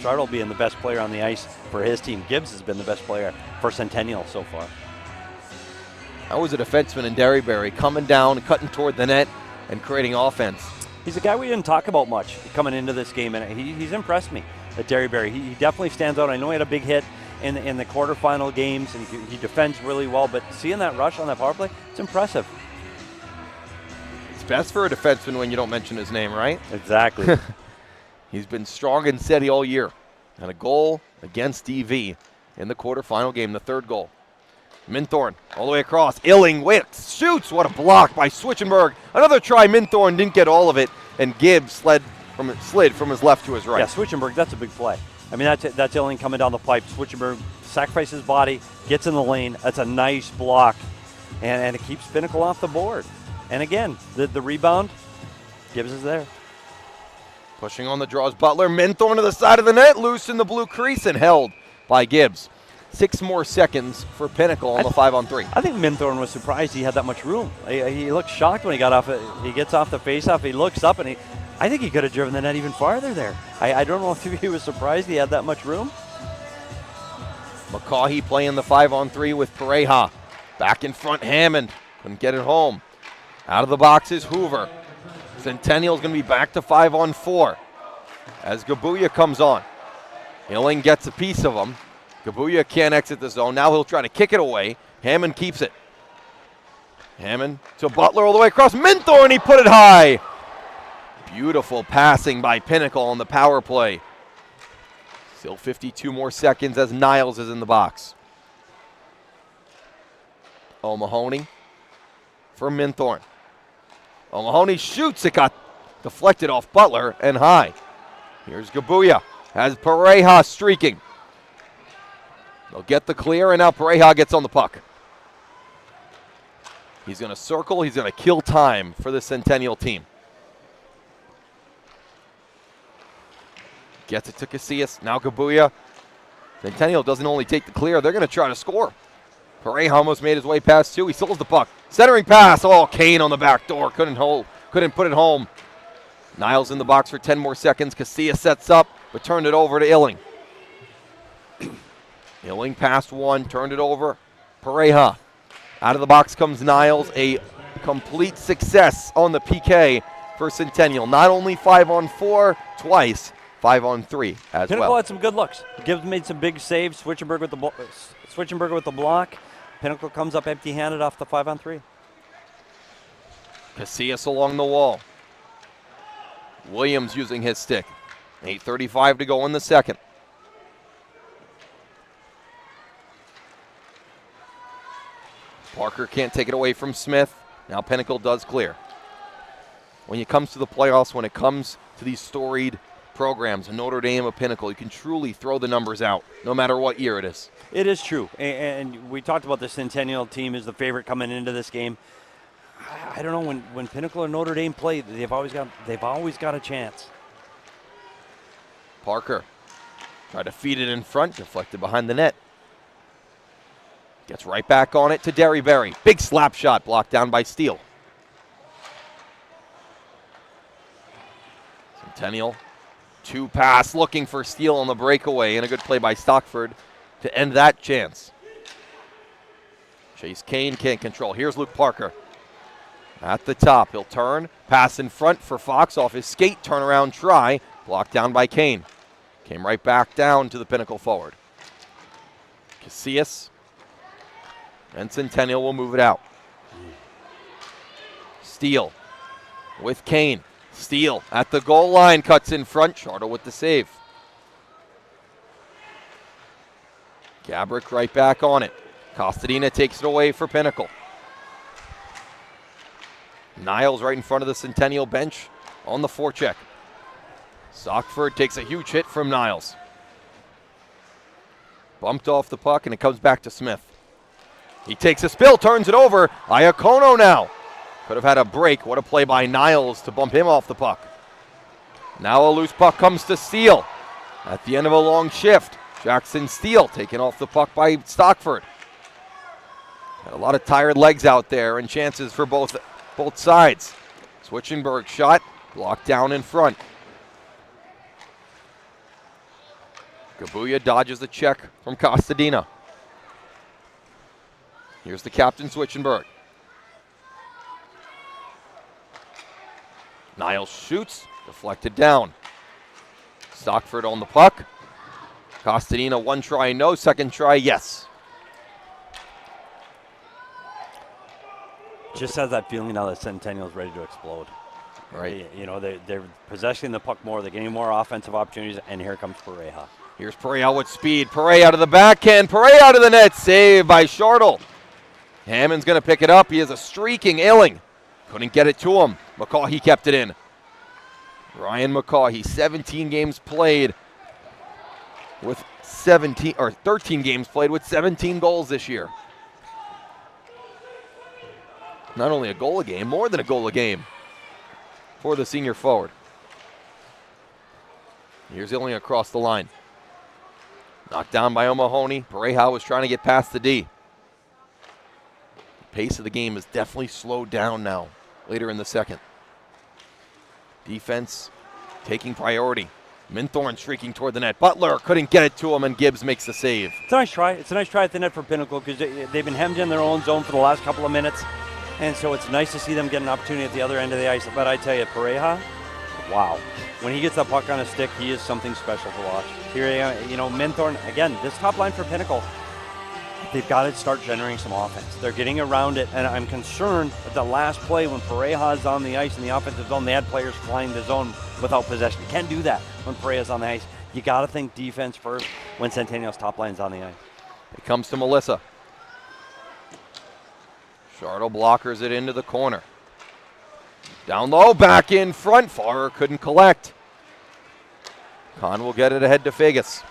Shardle being the best player on the ice for his team. Gibbs has been the best player for Centennial so far. That was a defenseman in Derryberry coming down, cutting toward the net, and creating offense. He's a guy we didn't talk about much coming into this game, and he's impressed me at Derryberry. He definitely stands out. I know he had a big hit in the quarterfinal games, and he defends really well, but seeing that rush on that power play, it's impressive. It's best for a defenseman when you don't mention his name, right? Exactly. He's been strong and steady all year. And a goal against DV in the quarterfinal game, the third goal. Minthorn all the way across. Illing shoots. What a block by Switchenberg. Another try. Minthorn didn't get all of it, and Gibbs slid from his left to his right. Yeah, Switchenberg, that's a big play. I mean, that's Illing coming down the pipe. Switchenberg sacrifices his body, gets in the lane. That's a nice block, and it keeps Pinnacle off the board. And again, the rebound, Gibbs is there. Pushing on the draws, Butler. Minthorn to the side of the net, loose in the blue crease, and held by Gibbs. 6 more seconds for Pinnacle on the 5-on-3. I think Minthorn was surprised he had that much room. He looked shocked when he got off it. He gets off the faceoff. He looks up, and I think he could have driven the net even farther there. I don't know if he was surprised he had that much room. McCaughey playing the 5-on-3 with Pareja. Back in front, Hammond. Couldn't get it home. Out of the box is Hoover. Centennial's going to be back to 5-on-4 as Gabuya comes on. Illing gets a piece of him. Gabuya can't exit the zone. Now he'll try to kick it away. Hammond keeps it. Hammond to Butler all the way across. Minthorn, he put it high. Beautiful passing by Pinnacle on the power play. Still 52 more seconds as Niles is in the box. O'Mahony for Minthorn. O'Mahony shoots. It got deflected off Butler and high. Here's Gabuya. Has Pareja streaking. They'll get the clear, and now Pareja gets on the puck. He's going to circle. He's going to kill time for the Centennial team. Gets it to Casillas. Now Gabuya. Centennial doesn't only take the clear. They're going to try to score. Pareja almost made his way past 2. He steals the puck. Centering pass. Oh, Kane on the back door. Couldn't put it home. Niles in the box for 10 more seconds. Casillas sets up, but turned it over to Illing. Illing passed 1, turned it over. Pareja. Out of the box comes Niles. A complete success on the PK for Centennial. Not only 5-on-4, twice 5-on-3 as Pinnacle well. had some good looks. Gibbs made some big saves. Switchenberg with the block. Pinnacle comes up empty-handed off the 5-on-3. Casillas along the wall. Williams using his stick. 8:35 to go in the second. Parker can't take it away from Smith. Now Pinnacle does clear. When it comes to the playoffs, when it comes to these storied programs, Notre Dame or Pinnacle, you can truly throw the numbers out, no matter what year it is. It is true, and we talked about the Centennial team is the favorite coming into this game. I don't know, when Pinnacle and Notre Dame play, they've always got a chance. Parker tried to feed it in front, deflected behind the net. Gets right back on it to Derryberry. Big slap shot blocked down by Steele. Centennial, 2 pass looking for Steele on the breakaway, and a good play by Stockford to end that chance. Chase Kane can't control. Here's Luke Parker. At the top, he'll turn, pass in front for Fox off his skate, turnaround try, blocked down by Kane. Came right back down to the Pinnacle forward. Casillas and Centennial will move it out. Steele with Kane. Steele at the goal line, cuts in front. Charter with the save. Gabrick right back on it. Costadina takes it away for Pinnacle. Niles right in front of the Centennial bench on the forecheck. Stockford takes a huge hit from Niles. Bumped off the puck, and it comes back to Smith. He takes a spill, turns it over. Iacono now. Could have had a break. What a play by Niles to bump him off the puck. Now a loose puck comes to Steele. At the end of a long shift, Jackson Steele taken off the puck by Stockford. Had a lot of tired legs out there and chances for both sides. Switchenberg shot, blocked down in front. Gabuya dodges the check from Costadina. Here's the captain, Switchenberg. Niles shoots, deflected down. Stockford on the puck. Costadina, one try, no. Second try, yes. Just has that feeling now that Centennial's ready to explode. Right. You know, they're possessing the puck more. They're getting more offensive opportunities, and here comes Pareja. Here's Pareja with speed. Pareja to the backhand. Pareja out of the net. Saved by Shartle. Hammond's going to pick it up. He has a streaking Illing. Couldn't get it to him. McCaughey kept it in. Ryan McCaughey, 17 games played with 13 games played with 17 goals this year. Not only a goal a game, more than a goal a game for the senior forward. Here's Illing across the line. Knocked down by O'Mahony. Pareja was trying to get past the D. The pace of the game has definitely slowed down now, later in the second. Defense taking priority. Minthorn streaking toward the net. Butler couldn't get it to him, and Gibbs makes the save. It's a nice try. It's a nice try at the net for Pinnacle because they've been hemmed in their own zone for the last couple of minutes. And so it's nice to see them get an opportunity at the other end of the ice. But I tell you, Pareja, wow. When he gets that puck on his stick, he is something special to watch. Here, you know, Minthorn, again, this top line for Pinnacle, they've got to start generating some offense. They're getting around it, and I'm concerned at the last play when Pareja is on the ice in the offensive zone, they had players flying the zone without possession. You can't do that when Pareja's on the ice. You got to think defense first when Centennial's top line's on the ice. It comes to Melissa. Shartle blockers it into the corner. Down low, back in front. Farrer couldn't collect. Kahn will get it ahead to Vegas.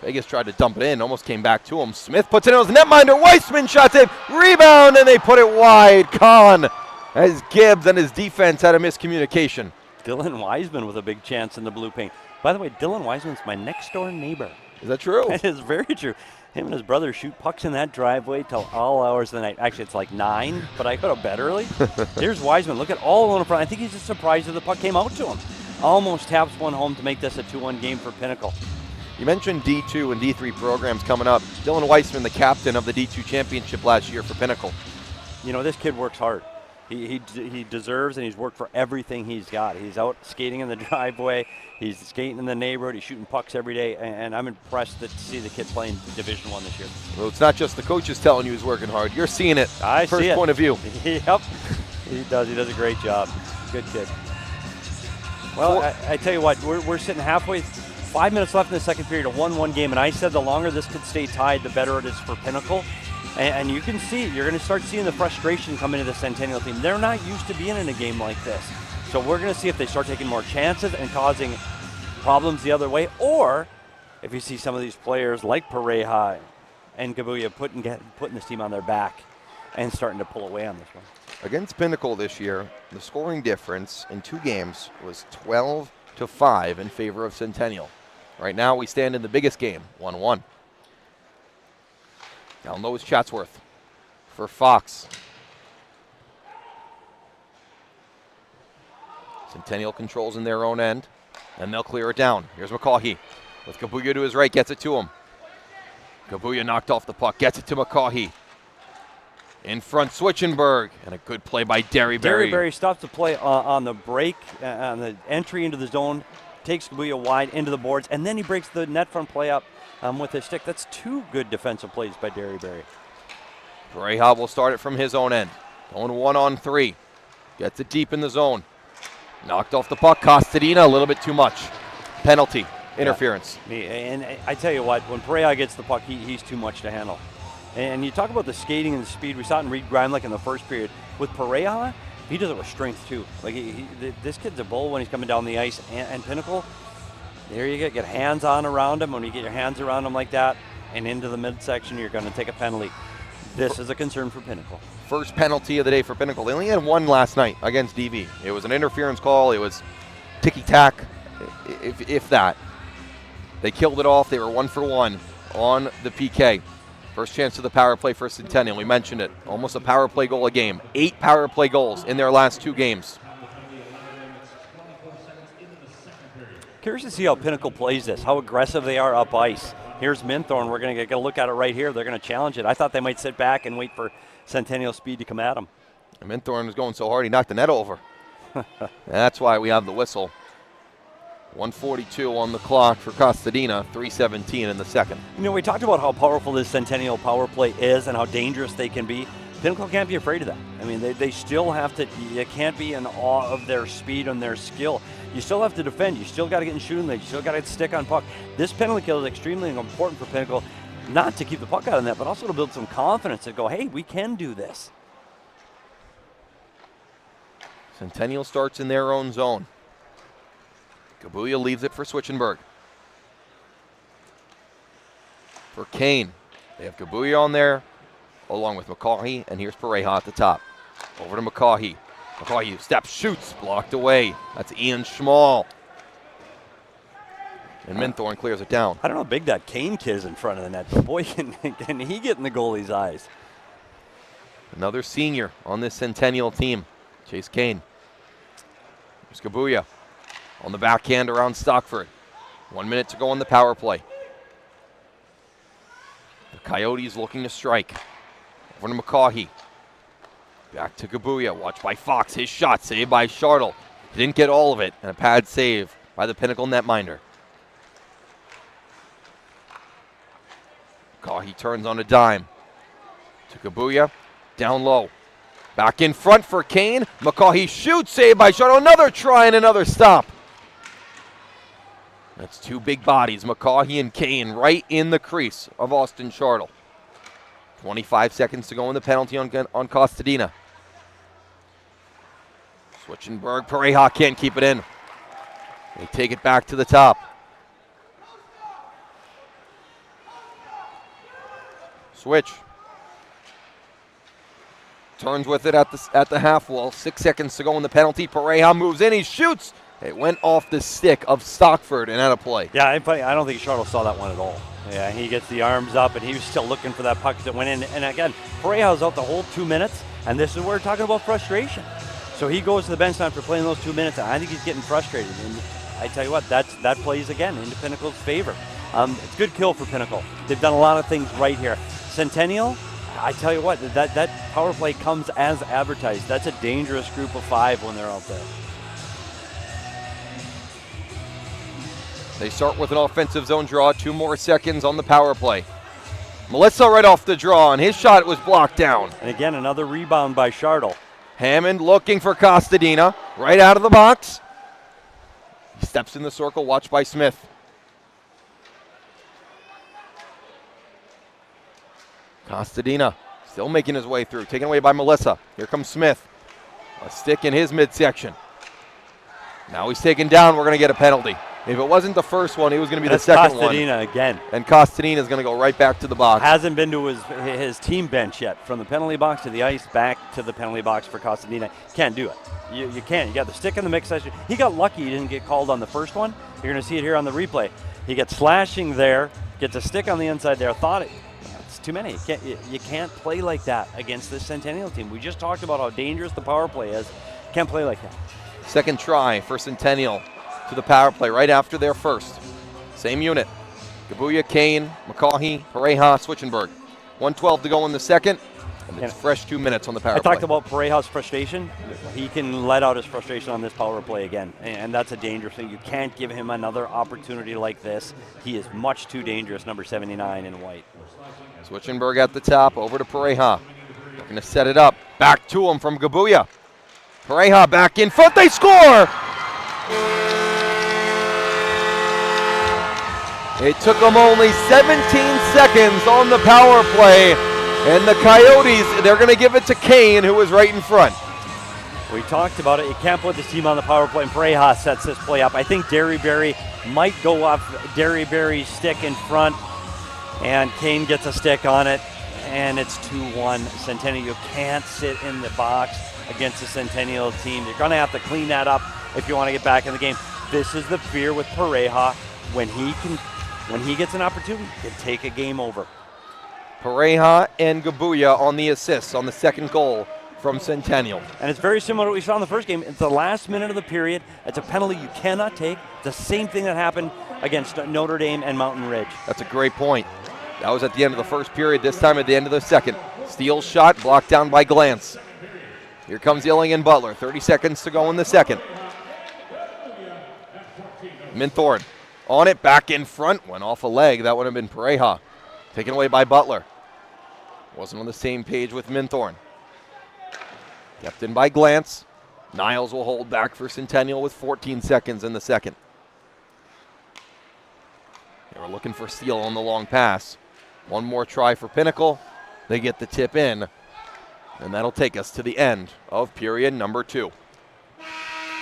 Vegas tried to dump it in, almost came back to him. Smith puts it in his netminder. Weissman shot save. Rebound, and they put it wide. Kahn, as Gibbs and his defense had a miscommunication. Dylan Wiseman with a big chance in the blue paint. By the way, Dylan Wiseman's my next door neighbor. Is that true? That is very true. Him and his brother shoot pucks in that driveway till all hours of the night. Actually, it's like 9, but I go to bed early. There's Wiseman. Look at all alone in front. I think he's just surprised that the puck came out to him. Almost taps one home to make this a 2-1 game for Pinnacle. You mentioned D2 and D3 programs coming up. Dylan Weissman, the captain of the D2 championship last year for Pinnacle. You know, this kid works hard. He deserves, and he's worked for everything he's got. He's out skating in the driveway. He's skating in the neighborhood. He's shooting pucks every day, and I'm impressed to see the kid playing Division I this year. Well, it's not just the coaches telling you he's working hard. You're seeing it. I First see it. point of view. Yep, he does. He does a great job. Good kid. Well, I tell you what, we're sitting halfway. 5 minutes left in the second period, a 1-1 game, and I said the longer this could stay tied, the better it is for Pinnacle. And you can see, you're going to start seeing the frustration come into the Centennial team. They're not used to being in a game like this. So we're going to see if they start taking more chances and causing problems the other way, or if you see some of these players like Pareja and Gabuya putting this team on their back and starting to pull away on this one. Against Pinnacle this year, the scoring difference in 2 games was 12-5 in favor of Centennial. Right now, we stand in the biggest game, 1-1. Down low is Chatsworth for Fox. Centennial controls in their own end, and they'll clear it down. Here's McCaughey with Gabuya to his right, gets it to him. Gabuya knocked off the puck, gets it to McCaughey. In front, Switchenberg, and a good play by Derryberry. Derryberry stops the play on the break, on the entry into the zone, takes Gabuya wide into the boards, and then he breaks the net front play up with his stick. That's 2 good defensive plays by Derryberry. Pareja will start it from his own end. Going 1-on-3. Gets it deep in the zone. Knocked off the puck. Costadina, a little bit too much. Penalty. Interference. Yeah. And I tell you what, when Pareja gets the puck, he's too much to handle. And you talk about the skating and the speed. We saw it in Reed Grimlich in the first period. With Pareja, he does it with strength too. Like this kid's a bull when he's coming down the ice. And Pinnacle, there you get hands on around him. When you get your hands around him like that and into the midsection, you're going to take a penalty. This is a concern for Pinnacle. First penalty of the day for Pinnacle. They only had 1 last night against DV. It was an interference call. It was ticky-tack, if that. They killed it off. They were 1 for 1 on the PK. First chance of the power play for Centennial. We mentioned it. Almost a power play goal a game. 8 power play goals in their last 2 games. Curious to see how Pinnacle plays this, how aggressive they are up ice. Here's Minthorn. We're going to get a look at it right here. They're going to challenge it. I thought they might sit back and wait for Centennial speed to come at them. And Minthorn was going so hard he knocked the net over. That's why we have the whistle. 1:42 on the clock for Costadina, 3:17 in the second. You know, we talked about how powerful this Centennial power play is and how dangerous they can be. Pinnacle can't be afraid of that. I mean, they still have to, you can't be in awe of their speed and their skill. You still have to defend. You still got to get in shooting league. You still got to stick on puck. This penalty kill is extremely important for Pinnacle, not to keep the puck out of net, but also to build some confidence and go, hey, we can do this. Centennial starts in their own zone. Gabuya leaves it for Switchenberg. For Kane, they have Gabuya on there, along with McCaughey, and here's Pareja at the top. Over to McCaughey. McCaughey steps, shoots, blocked away. That's Ian Schmall. And Minthorn clears it down. I don't know how big that Kane kid is in front of the net, but boy, can he get in the goalie's eyes. Another senior on this Centennial team, Chase Kane. Here's Gabuya on the backhand around Stockford. 1 minute to go on the power play. The Coyotes looking to strike. Over to McCaughey. Back to Gabuya. Watched by Fox. His shot saved by Shartle. Didn't get all of it. And a pad save by the Pinnacle netminder. McCaughey turns on a dime. To Gabuya. Down low. Back in front for Kane. McCaughey shoots. Saved by Shartle. Another try and another stop. That's two big bodies, McCaughey and Kane, right in the crease of Austin Shartle. 25 seconds to go in the penalty on Costadina. Switchenberg, Pareja can't keep it in. They take it back to the top. Switch. Turns with it at the half wall. 6 seconds to go in the penalty. Pareja moves in, he shoots. It went off the stick of Stockford and out of play. Yeah, I don't think Shartle saw that one at all. Yeah, he gets the arms up, and he was still looking for that puck that went in. And again, Pareja was out the whole 2 minutes, and this is where we're talking about frustration. So he goes to the bench after playing those 2 minutes, and I think he's getting frustrated. And I tell you what, that plays again into Pinnacle's favor. It's a good kill for Pinnacle. They've done a lot of things right here. Centennial, I tell you what, that power play comes as advertised. That's a dangerous group of five when they're out there. They start with an offensive zone draw. 2 more seconds on the power play. Melissa right off the draw, and his shot was blocked down. And again, another rebound by Shartle. Hammond looking for Costadina, right out of the box. He steps in the circle, watched by Smith. Costadina still making his way through, taken away by Melissa. Here comes Smith. A stick in his midsection. Now he's taken down, we're going to get a penalty. If it wasn't the first one, it was going to be the second one. Costadina again. And Costadina is going to go right back to the box. Hasn't been to his team bench yet. From the penalty box to the ice, back to the penalty box for Costadina. Can't do it. You can't. You got the stick in the mix section. He got lucky he didn't get called on the first one. You're going to see it here on the replay. He gets slashing there, gets a stick on the inside there. Thought it's too many. You can't play like that against this Centennial team. We just talked about how dangerous the power play is. Can't play like that. Second try for Centennial to the power play right after their first. Same unit. Gabuya, Kane, McCaughey, Pareja, Switchenberg. 1:12 to go in the second, and it's fresh 2 minutes on the power play. I talked about Pareja's frustration. He can let out his frustration on this power play again, and that's a dangerous thing. You can't give him another opportunity like this. He is much too dangerous, number 79 in white. Switchenberg at the top, over to Pareja. Looking to set it up. Back to him from Gabuya. Pareja back in front, they score! It took them only 17 seconds on the power play, and the Coyotes, they're going to give it to Kane, who is right in front. We talked about it. You can't put this team on the power play, and Pareja sets this play up. I think Derryberry might go off Derryberry's stick in front, and Kane gets a stick on it, and it's 2-1. Centennial, you can't sit in the box against the Centennial team. You're going to have to clean that up if you want to get back in the game. This is the fear with Pareja. When he gets an opportunity, he can take a game over. Pareja and Gabuya on the assists on the second goal from Centennial. And it's very similar to what we saw in the first game. It's the last minute of the period. It's a penalty you cannot take. It's the same thing that happened against Notre Dame and Mountain Ridge. That's a great point. That was at the end of the first period, this time at the end of the second. Steele shot, blocked down by Glantz. Here comes Illing Butler, 30 seconds to go in the second. Minthorn on it, back in front, went off a leg. That would have been Pareja. Taken away by Butler. Wasn't on the same page with Minthorn. Kept in by Glantz. Niles will hold back for Centennial with 14 seconds in the second. They were looking for Steele on the long pass. One more try for Pinnacle. They get the tip in. And that'll take us to the end of period number 2.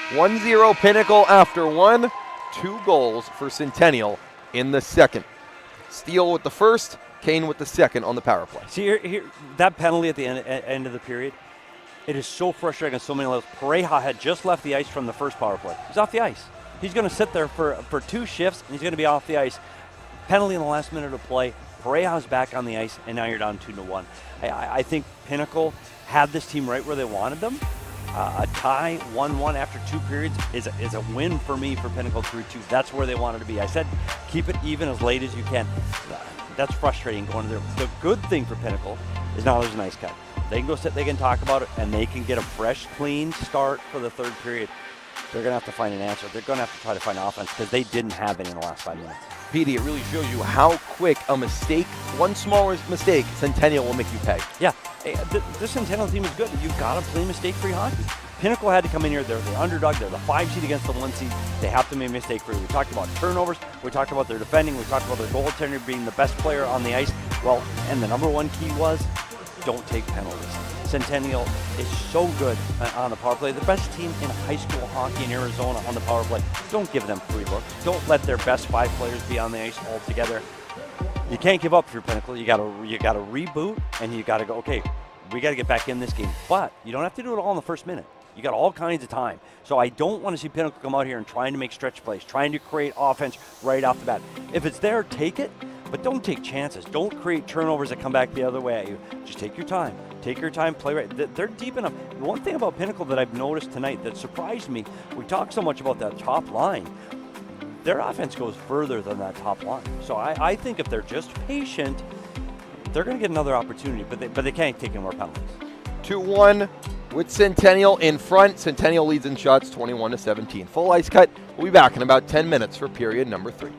1-0 Pinnacle after 1. 2 goals for Centennial in the second. Steele with the first, Kane with the second on the power play. See, here that penalty at the end of the period, it is so frustrating on so many levels. Pareja had just left the ice from the first power play. He's off the ice. He's going to sit there for 2 shifts, and he's going to be off the ice. Penalty in the last minute of play. Pareja's back on the ice, and now you're down 2-1. I think Pinnacle had this team right where they wanted them. A tie, 1-1 after 2 periods is a win for me for Pinnacle through 2. That's where they wanted to be. I said keep it even as late as you can. That's frustrating going to there. The good thing for Pinnacle is now there's an ice cut. They can go sit, they can talk about it, and they can get a fresh, clean start for the third period. They're going to have to find an answer. They're going to have to try to find offense because they didn't have it in the last 5 minutes. Petey, it really shows you how quick a mistake, one small mistake, Centennial will make you pay. Yeah, this Centennial team is good. You've got to play mistake-free hockey. Pinnacle had to come in here. They're the underdog. They're the 5 seed against the 1 seed. They have to make mistake-free. We talked about turnovers. We talked about their defending. We talked about their goaltender being the best player on the ice. Well, and the number 1 key was don't take penalties. Centennial is so good on the power play. The best team in high school hockey in Arizona on the power play. Don't give them free looks. Don't let their best 5 players be on the ice altogether. You can't give up for Pinnacle. You gotta reboot, and you gotta go, okay, we gotta get back in this game. But you don't have to do it all in the first minute. You got all kinds of time. So I don't want to see Pinnacle come out here and trying to make stretch plays, trying to create offense right off the bat. If it's there, take it, but don't take chances. Don't create turnovers that come back the other way at you. Just take your time. Take your time, play right. They're deep enough. One thing about Pinnacle that I've noticed tonight that surprised me, we talk so much about that top line. Their offense goes further than that top line. So I think if they're just patient, they're going to get another opportunity, but they can't take any more penalties. 2-1 with Centennial in front. Centennial leads in shots 21-17. Full ice cut. We'll be back in about 10 minutes for period number 3.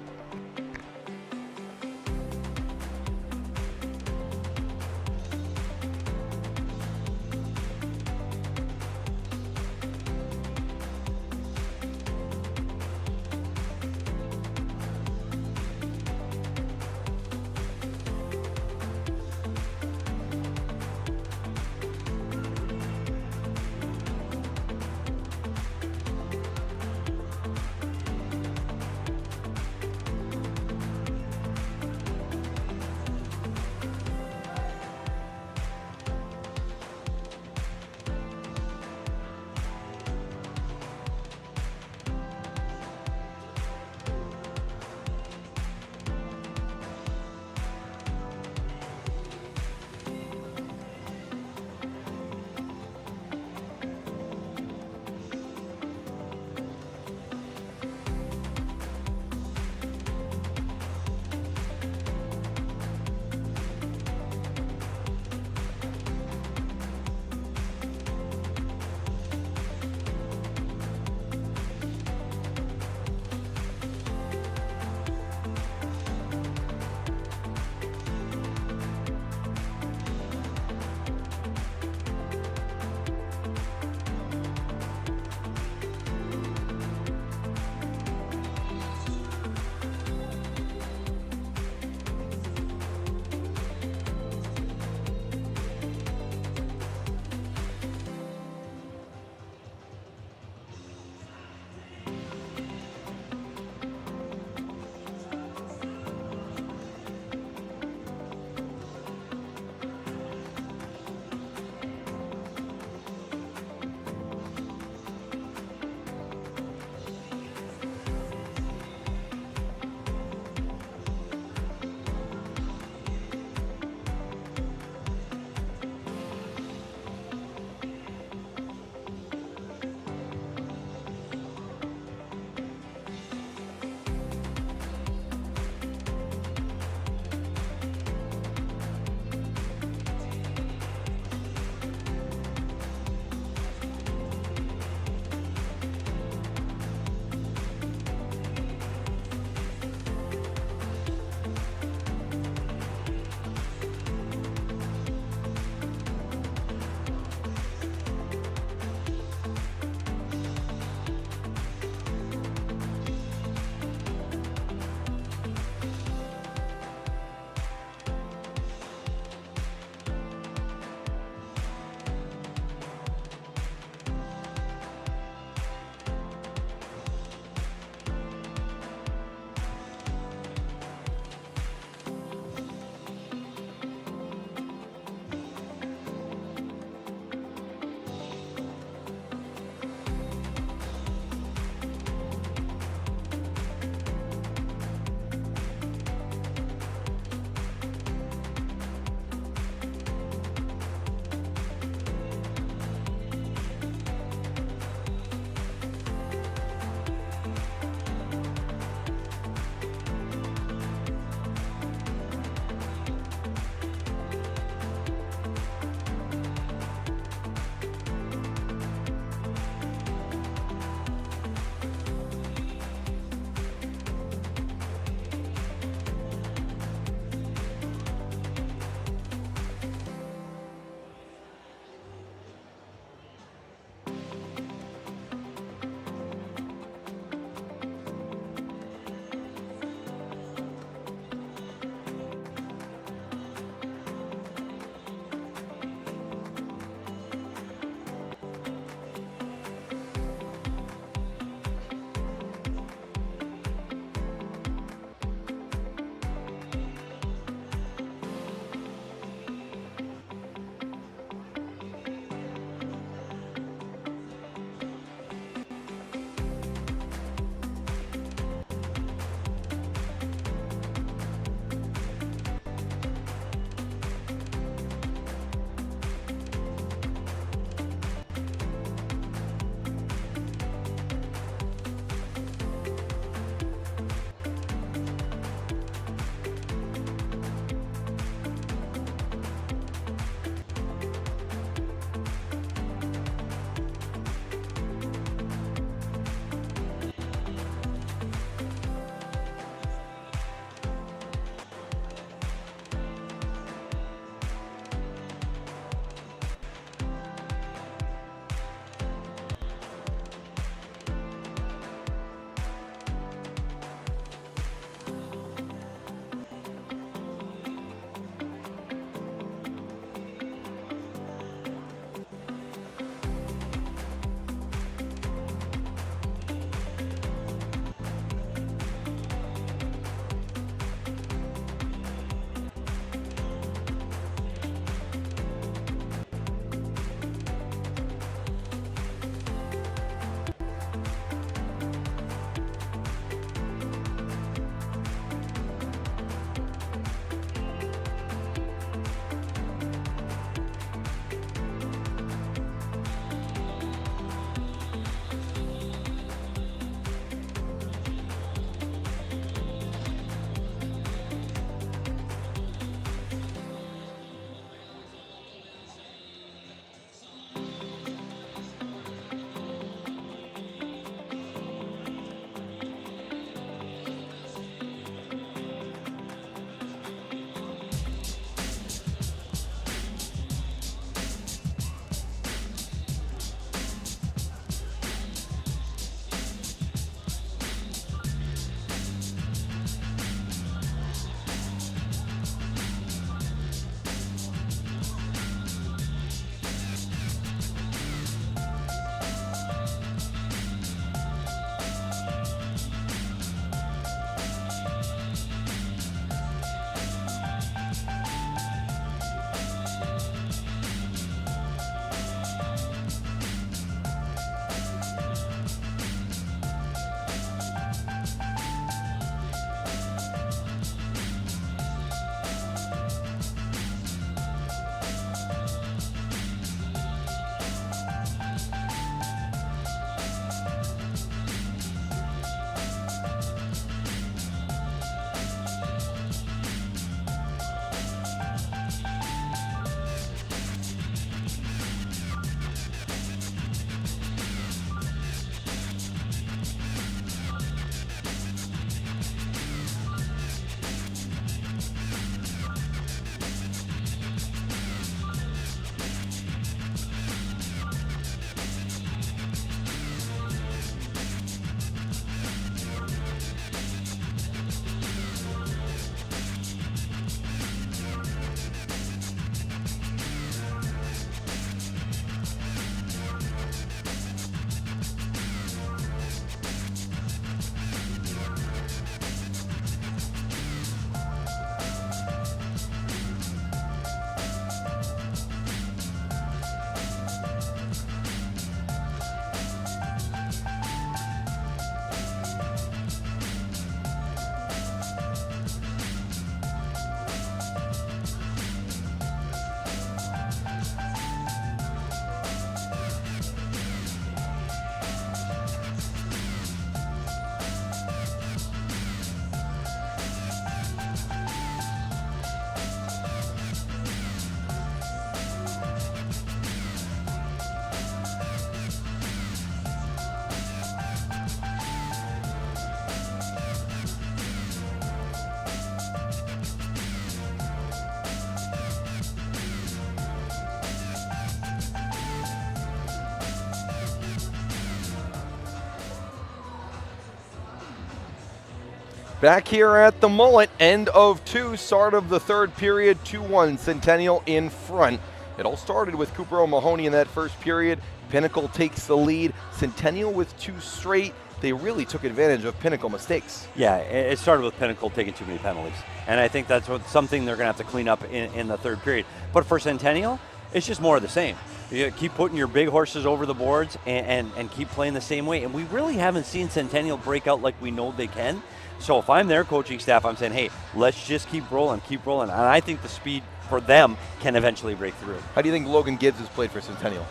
Back here at the Mullet, end of 2, start of the third period, 2-1, Centennial in front. It all started with Cooper O'Mahony in that first period. Pinnacle takes the lead. Centennial with 2 straight. They really took advantage of Pinnacle mistakes. Yeah, it started with Pinnacle taking too many penalties. And I think that's something they're going to have to clean up in the third period. But for Centennial, it's just more of the same. You keep putting your big horses over the boards and keep playing the same way. And we really haven't seen Centennial break out like we know they can. So if I'm their coaching staff, I'm saying, hey, let's just keep rolling. And I think the speed for them can eventually break through. How do you think Logan Gibbs has played for Centennial?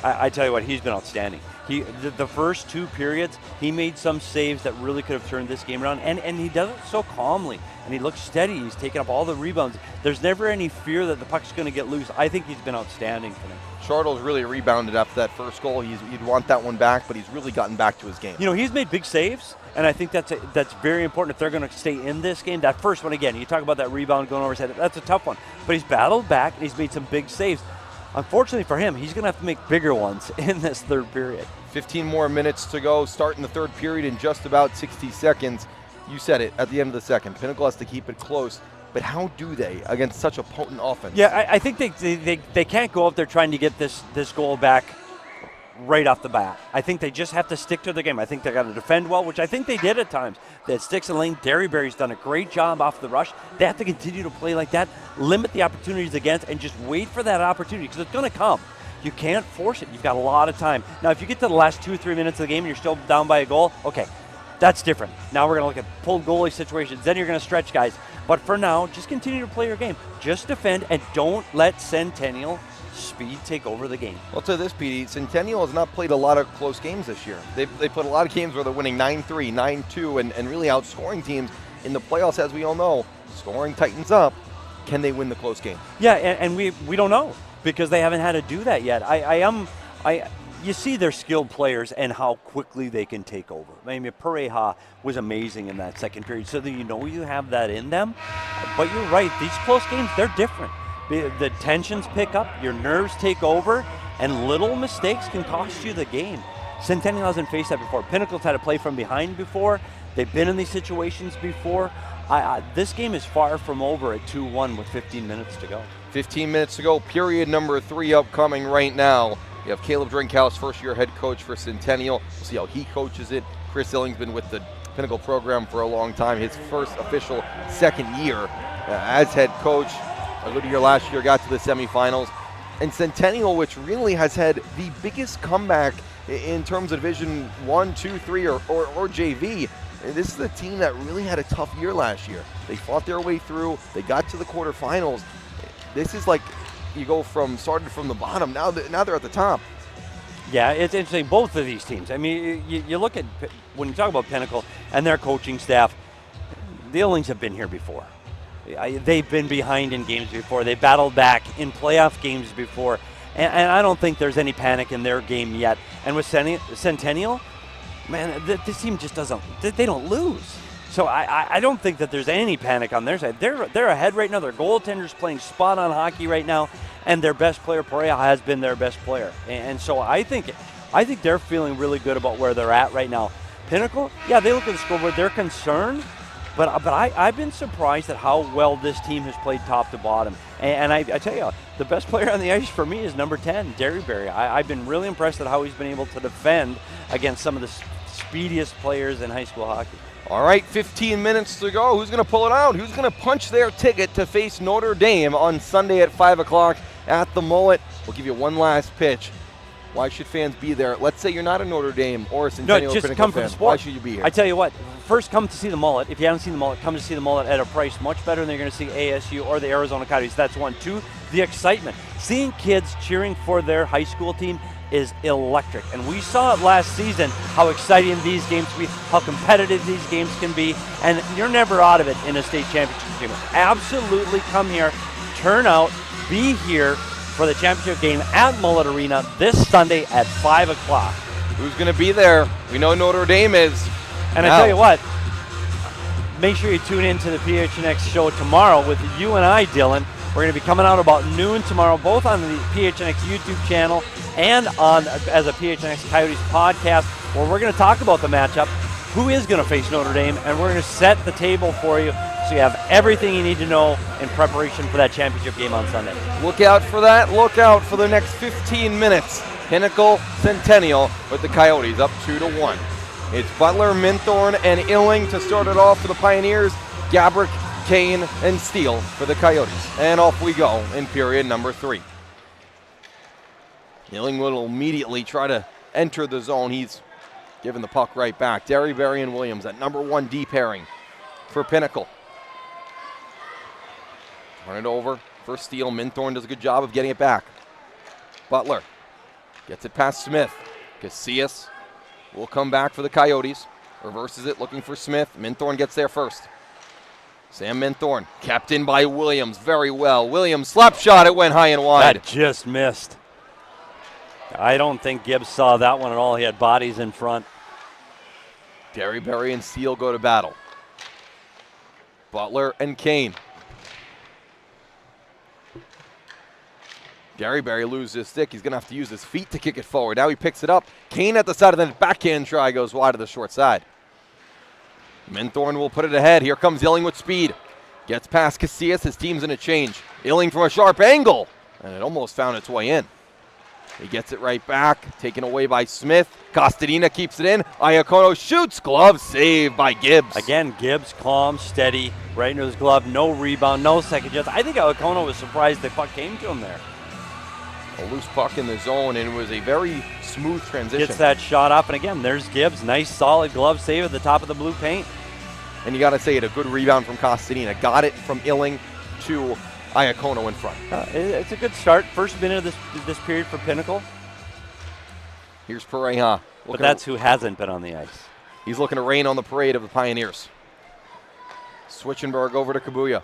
I tell you what, he's been outstanding. The first 2 periods, he made some saves that really could have turned this game around, and he does it so calmly, and he looks steady. He's taking up all the rebounds. There's never any fear that the puck's going to get loose. I think he's been outstanding for them. Chartle's really rebounded after that first goal. You'd want that one back, but he's really gotten back to his game. You know, he's made big saves, and I think that's very important if they're going to stay in this game. That first one, again, you talk about that rebound going over his head, that's a tough one. But he's battled back, and he's made some big saves. Unfortunately for him, he's going to have to make bigger ones in this third period. 15 more minutes to go, starting the third period in just about 60 seconds. You said it, at the end of the second. Pinnacle has to keep it close, but how do they against such a potent offense? Yeah, I think they can't go out there trying to get this goal back right off the bat. I think they just have to stick to the game. I think they got to defend well, which I think they did at times. They had sticks in lane. Derryberry's done a great job off the rush. They have to continue to play like that, limit the opportunities against, and just wait for that opportunity because it's going to come. You can't force it. You've got a lot of time. Now, if you get to the last 2 or 3 minutes of the game and you're still down by a goal, okay, that's different. Now we're going to look at pulled goalie situations. Then you're going to stretch guys. But for now, just continue to play your game. Just defend and don't let Centennial speed take over the game. Well, to this, PD, Centennial has not played a lot of close games this year. They played a lot of games where they're winning 9-3, 9-2, and really outscoring teams. In the playoffs, as we all know, scoring tightens up. Can they win the close game? Yeah, and we don't know because they haven't had to do that yet. You see their skilled players and how quickly they can take over. I mean, Pareja was amazing in that second period, so that you know you have that in them. But you're right, these close games, they're different. The tensions pick up, your nerves take over, and little mistakes can cost you the game. Centennial hasn't faced that before. Pinnacle's had to play from behind before. They've been in these situations before. This game is far from over at 2-1 with 15 minutes to go. 15 minutes to go, period number 3 upcoming right now. You have Caleb Drinkhouse, first-year head coach for Centennial. We'll see how he coaches it. Chris Illing's been with the Pinnacle program for a long time. His first official second year as head coach. A good year last year, got to the semifinals. And Centennial, which really has had the biggest comeback in terms of Division 1, 2, 3, or JV. This is the team that really had a tough year last year. They fought their way through. They got to the quarterfinals. This is like you go started from the bottom. Now they're at the top. Yeah, it's interesting. Both of these teams. I mean, you look at when you talk about Pinnacle and their coaching staff. The Illings have been here before. They've been behind in games before. They battled back in playoff games before. And I don't think there's any panic in their game yet. And with Centennial, man, this team just they don't lose. So I don't think that there's any panic on their side. They're ahead right now. Their goaltender's playing spot-on hockey right now. And their best player, Pareja, has been their best player. And so I think they're feeling really good about where they're at right now. Pinnacle, yeah, they look at the scoreboard. They're concerned. But I've been surprised at how well this team has played top to bottom. And I tell you, the best player on the ice for me is number 10, Derryberry. I've been really impressed at how he's been able to defend against some of the speediest players in high school hockey. All right, 15 minutes to go. Who's going to pull it out? Who's going to punch their ticket to face Notre Dame on Sunday at 5 o'clock at the Mullet? We'll give you one last pitch. Why should fans be there? Let's say you're not a Notre Dame or a Centennial just Pinnacle come for fan. the sport. Why should you be here? I tell you what, first come to see the Mullet. If you haven't seen the Mullet, come to see the Mullet at a price much better than you're going to see ASU or the Arizona Coyotes. That's one. Two, the excitement. Seeing kids cheering for their high school team is electric. And we saw it last season, how exciting these games can be, how competitive these games can be, and you're never out of it in a state championship game. Absolutely come here, turn out, be here for the championship game at Mullet Arena this Sunday at 5 o'clock. Who's going to be there? We know Notre Dame is. And I tell you what, make sure you tune in to the PHNX show tomorrow with you and I, Dylan. We're going to be coming out about noon tomorrow, both on the PHNX YouTube channel and on as a PHNX Coyotes podcast, where we're going to talk about the matchup who is going to face Notre Dame, and we're going to set the table for you so you have everything you need to know in preparation for that championship game on Sunday. Look out for that. Look out for the next 15 minutes. Pinnacle, Centennial with the Coyotes up 2-1. It's Butler, Minthorn, and Illing to start it off for the Pioneers. Gabrick, Kane, and Steele for the Coyotes. And off we go in period number 3. Illing will immediately try to enter the zone. He's giving the puck right back. Derryberry and Williams, that number 1 D pairing for Pinnacle. Turn it over for Steele. Minthorn does a good job of getting it back. Butler gets it past Smith. Casillas will come back for the Coyotes. Reverses it, looking for Smith. Minthorn gets there first. Sam Minthorn, kept in by Williams very well. Williams, slap shot, it went high and wide. That just missed. I don't think Gibbs saw that one at all. He had bodies in front. Derryberry and Steele go to battle. Butler and Kane. Derryberry loses his stick. He's going to have to use his feet to kick it forward. Now he picks it up. Kane at the side of the net. Backhand try goes wide to the short side. Minthorn will put it ahead. Here comes Illing with speed. Gets past Casillas. His team's in a change. Illing from a sharp angle. And it almost found its way in. He gets it right back. Taken away by Smith. Costadina keeps it in. Iacono shoots. Glove saved by Gibbs. Again, Gibbs calm, steady, right into his glove. No rebound, no second chance. I think Iacono was surprised the puck came to him there. A loose puck in the zone, and it was a very smooth transition. Gets that shot up, and again, there's Gibbs. Nice, solid glove save at the top of the blue paint. And you got to say it, a good rebound from Costadina. Got it from Illing to Iacono in front. It's a good start. First minute of this period for Pinnacle. Here's Pareja. But that's who hasn't been on the ice. He's looking to rain on the parade of the Pioneers. Switchenberg over to Kabuya.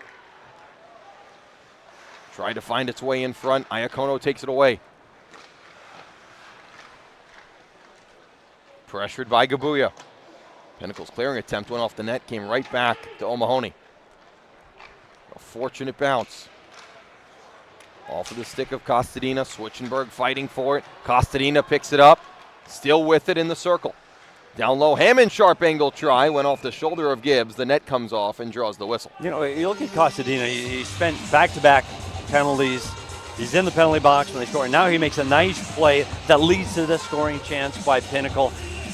Tried to find its way in front. Iacono takes it away. Pressured by Gabuya. Pinnacle's clearing attempt went off the net, came right back to O'Mahony. A fortunate bounce. Off of the stick of Costadina. Switchenberg fighting for it. Costadina picks it up. Still with it in the circle. Down low, Hammond sharp angle try. Went off the shoulder of Gibbs. The net comes off and draws the whistle. You know, you look at Costadina. He spent back-to-back penalties. He's in the penalty box when they score. And now he makes a nice play that leads to the scoring chance by Pinnacle.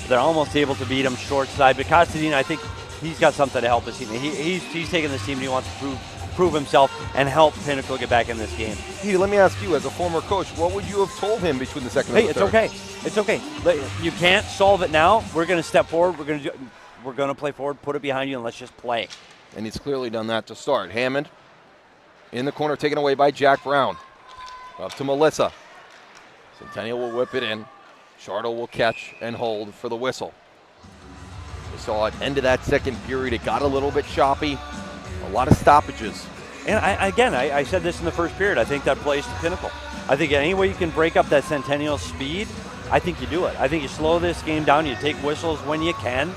They're almost able to beat him short side. But Costadina, I think he's got something to help his team. He's taking this team and he wants to prove himself and help Pinnacle get back in this game. Hey, let me ask you, as a former coach, what would you have told him between the second and the third? Hey, it's okay. You can't solve it now. We're going to step forward. We're going to play forward, put it behind you, and let's just play. And he's clearly done that to start. Hammond in the corner, taken away by Jack Brown. Up to Melissa. Centennial will whip it in. Shardo will catch and hold for the whistle. We saw at end of that second period, it got a little bit choppy. A lot of stoppages. And I said this in the first period. I think that plays to Pinnacle. I think any way you can break up that Centennial speed, I think you do it. I think you slow this game down. You take whistles when you can.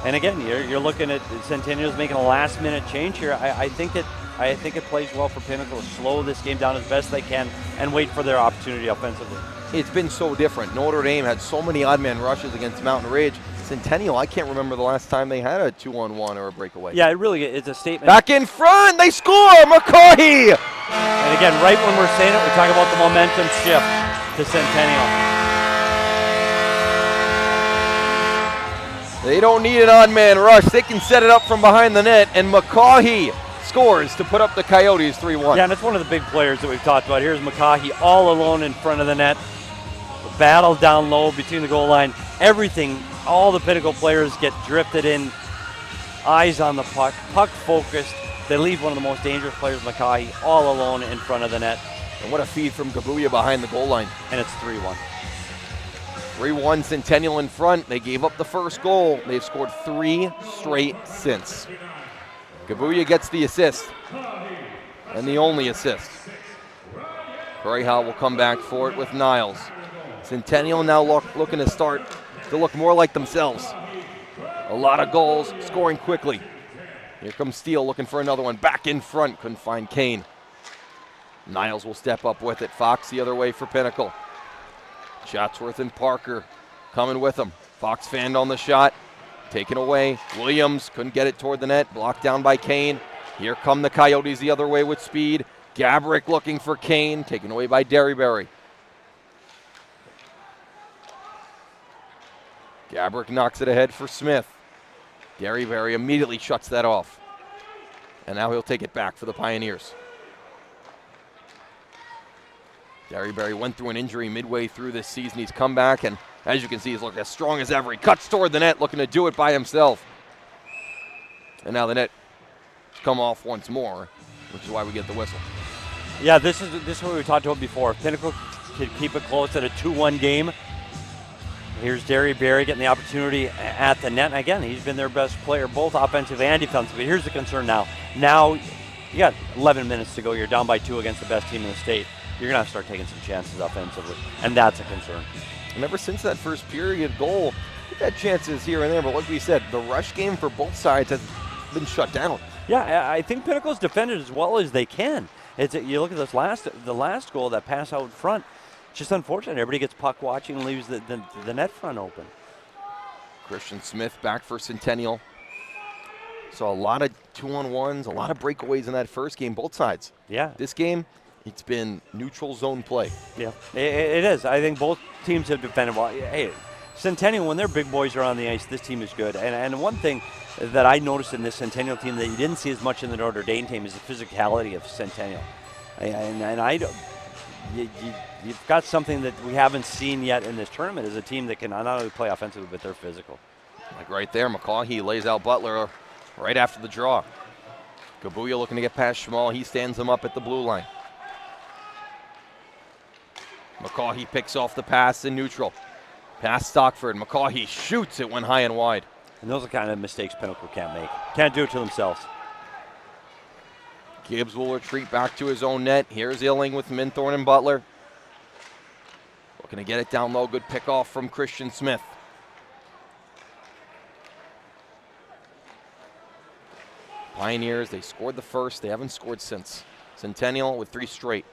And again, you're looking at Centennial's making a last-minute change here. I think it plays well for Pinnacle to slow this game down as best they can and wait for their opportunity offensively. It's been so different. Notre Dame had so many odd-man rushes against Mountain Ridge. Centennial, I can't remember the last time they had a 2-on-1 or a breakaway. Yeah, it really is a statement. Back in front, they score! McCaughey! And again, right when we're saying it, we talk about the momentum shift to Centennial. They don't need an odd-man rush. They can set it up from behind the net, and McCaughey scores to put up the Coyotes 3-1. Yeah, and it's one of the big players that we've talked about. Here's McCaughey all alone in front of the net. The battle down low between the goal line. Everything, all the Pinnacle players get drifted in. Eyes on the puck, puck focused. They leave one of the most dangerous players, McCaughey, all alone in front of the net. And what a feed from Gabuya behind the goal line. And it's 3-1. 3-1 Centennial in front. They gave up the first goal. They've scored 3 straight since. Gabuya gets the assist. And the only assist. Pareja will come back for it with Niles. Centennial now looking to start to look more like themselves. A lot of goals, scoring quickly. Here comes Steele looking for another one. Back in front, couldn't find Kane. Niles will step up with it. Fox the other way for Pinnacle. Chatsworth and Parker coming with him. Fox fanned on the shot. taken away. Williams couldn't get it toward the net, blocked down by Kane. Here come the Coyotes the other way with speed. Gabrick looking for Kane, taken away by Derryberry. Gabrick knocks it ahead for Smith. Derryberry immediately shuts that off. And now he'll take it back for the Pioneers. Derryberry went through an injury midway through this season. He's come back, and as you can see, he's looking as strong as ever. He cuts toward the net, looking to do it by himself. And now the net come off once more, which is why we get the whistle. Yeah, this is what we talked about before. If Pinnacle can keep it close at a 2-1 game, here's Derryberry getting the opportunity at the net. And again, he's been their best player, both offensive and defensive. But here's the concern now. Now you got 11 minutes to go. You're down by 2 against the best team in the state. You're going to have to start taking some chances offensively, and that's a concern. And ever since that first period goal, we've had chances here and there, but like we said, the rush game for both sides has been shut down. Yeah, I think Pinnacle's defended as well as they can. You look at the last goal, that pass out front. It's just unfortunate. Everybody gets puck watching and leaves the net front open. Christian Smith back for Centennial. Saw a lot of 2-on-1s, a lot of breakaways in that first game, both sides. Yeah. This game, it's been neutral zone play. Yeah, it is. I think both teams have defended well. Hey, Centennial, when their big boys are on the ice, this team is good. And one thing that I noticed in this Centennial team that you didn't see as much in the Notre Dame team is the physicality of Centennial. And I don't. You've got something that we haven't seen yet in this tournament is a team that can not only play offensively, but they're physical. Like right there, McCaughey lays out Butler right after the draw. Gabuya looking to get past Schmal. He stands him up at the blue line. McCaughey picks off the pass in neutral. Pass Stockford. McCaughey shoots. It went high and wide. And those are the kind of mistakes Pinnacle can't make. Can't do it to themselves. Gibbs will retreat back to his own net. Here's Illing with Minthorn and Butler. Looking to get it down low. Good pick off from Christian Smith. Pioneers, they scored the first. They haven't scored since. Centennial with 3 straight.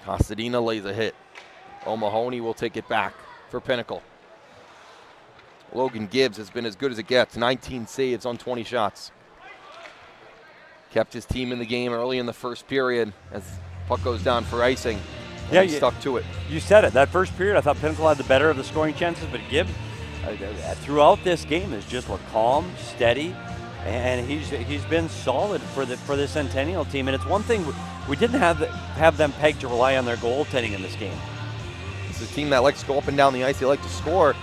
Costadina lays a hit. O'Mahony will take it back for Pinnacle. Logan Gibbs has been as good as it gets. 19 saves on 20 shots. Kept his team in the game early in the first period as puck goes down for icing. Yeah, he stuck to it. You said it. That first period, I thought Pinnacle had the better of the scoring chances, but Gibbs throughout this game has just looked calm, steady, and he's been solid for the Centennial team. And it's one thing we didn't have them pegged to rely on their goaltending in this game. It's a team that likes to go up and down the ice. They like to score.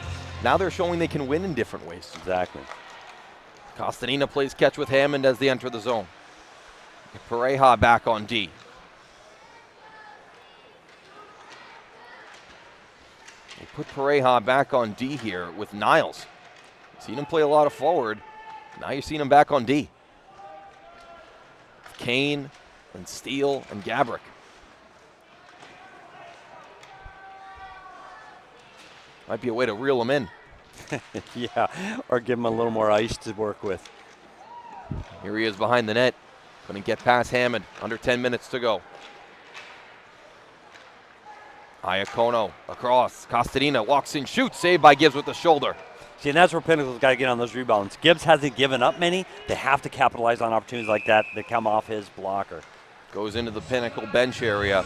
Now they're showing they can win in different ways. Exactly. Costadina plays catch with Hammond as they enter the zone. Pareja back on D. They put Pareja back on D here with Niles. Seen him play a lot of forward. Now you've seen him back on D. Kane and Steele and Gabrick. Might be a way to reel him in. Yeah, or give him a little more ice to work with. Here he is behind the net. Couldn't get past Hammond. Under 10 minutes to go. Iacono across. Costadina walks in, shoots. Saved by Gibbs with the shoulder. See, and that's where Pinnacle's got to get on those rebounds. Gibbs hasn't given up many. They have to capitalize on opportunities like that that come off his blocker. Goes into the Pinnacle bench area.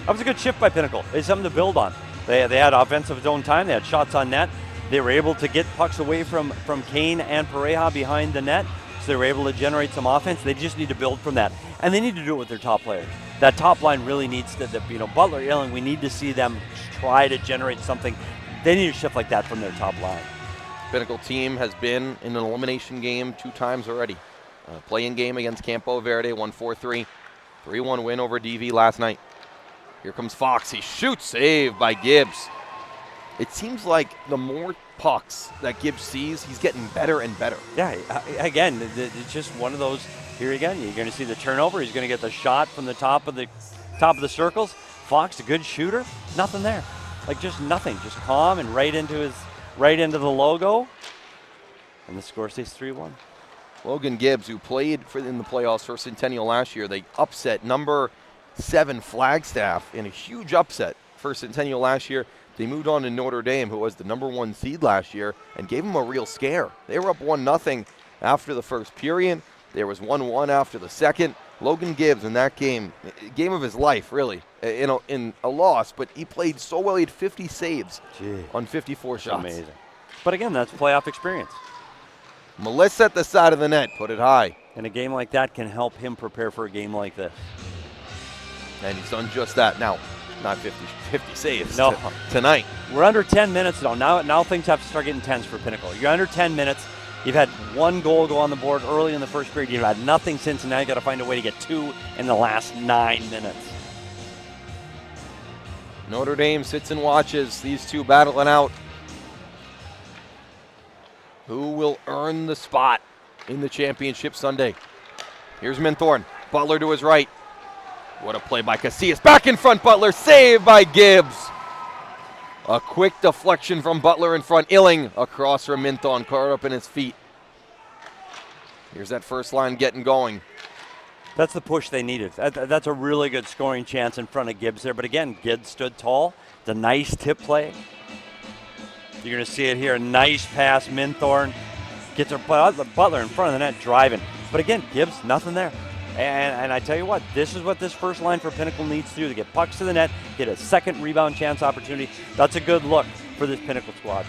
That was a good shift by Pinnacle. It's something to build on. They had offensive zone time. They had shots on net. They were able to get pucks away from Kane and Pareja behind the net, so they were able to generate some offense. They just need to build from that, and they need to do it with their top players. That top line really needs to, Butler, Illing, we need to see them try to generate something. They need a shift like that from their top line. Pinnacle team has been in an elimination game 2 times already. Play-in game against Campo Verde, won 4-3. 3-1 win over DV last night. Here comes Fox. He shoots. Saved by Gibbs. It seems like the more pucks that Gibbs sees, he's getting better and better. Yeah, again, it's just one of those. Here again, you're going to see the turnover. He's going to get the shot from the top of the circles. Fox, a good shooter. Nothing there. Like just nothing. Just calm and right into the logo. And the score stays 3-1. Logan Gibbs, who played in the playoffs for Centennial last year, they upset number 7 Flagstaff in a huge upset for Centennial last year. They moved on to Notre Dame, who was the #1 seed last year, and gave them a real scare. They were up 1-0 after the first period. There was 1-1 after the second. Logan Gibbs in that game of his life, really, in a loss, but he played so well. He had 50 saves on 54 shots. Amazing. But again, that's playoff experience. Melissa at the side of the net, put it high. And a game like that can help him prepare for a game like this. And he's done just that. Now, not 50 saves No. tonight. We're under 10 minutes though. Now things have to start getting tense for Pinnacle. You're under 10 minutes. You've had 1 goal go on the board early in the first period. You've had nothing since, and now you got to find a way to get 2 in the last 9 minutes. Notre Dame sits and watches these two battling out. Who will earn the spot in the championship Sunday? Here's Minthorn. Butler to his right. What a play by Casillas. Back in front, Butler. Saved by Gibbs. A quick deflection from Butler in front. Illing across from Minthorn. Caught up in his feet. Here's that first line getting going. That's the push they needed. That's a really good scoring chance in front of Gibbs there. But again, Gibbs stood tall. It's a nice tip play. You're going to see it here. Nice pass. Minthorn gets Butler in front of the net driving. But again, Gibbs, nothing there. And I tell you what, this is what this first line for Pinnacle needs to do, to get pucks to the net, get a second rebound chance opportunity. That's a good look for this Pinnacle squad.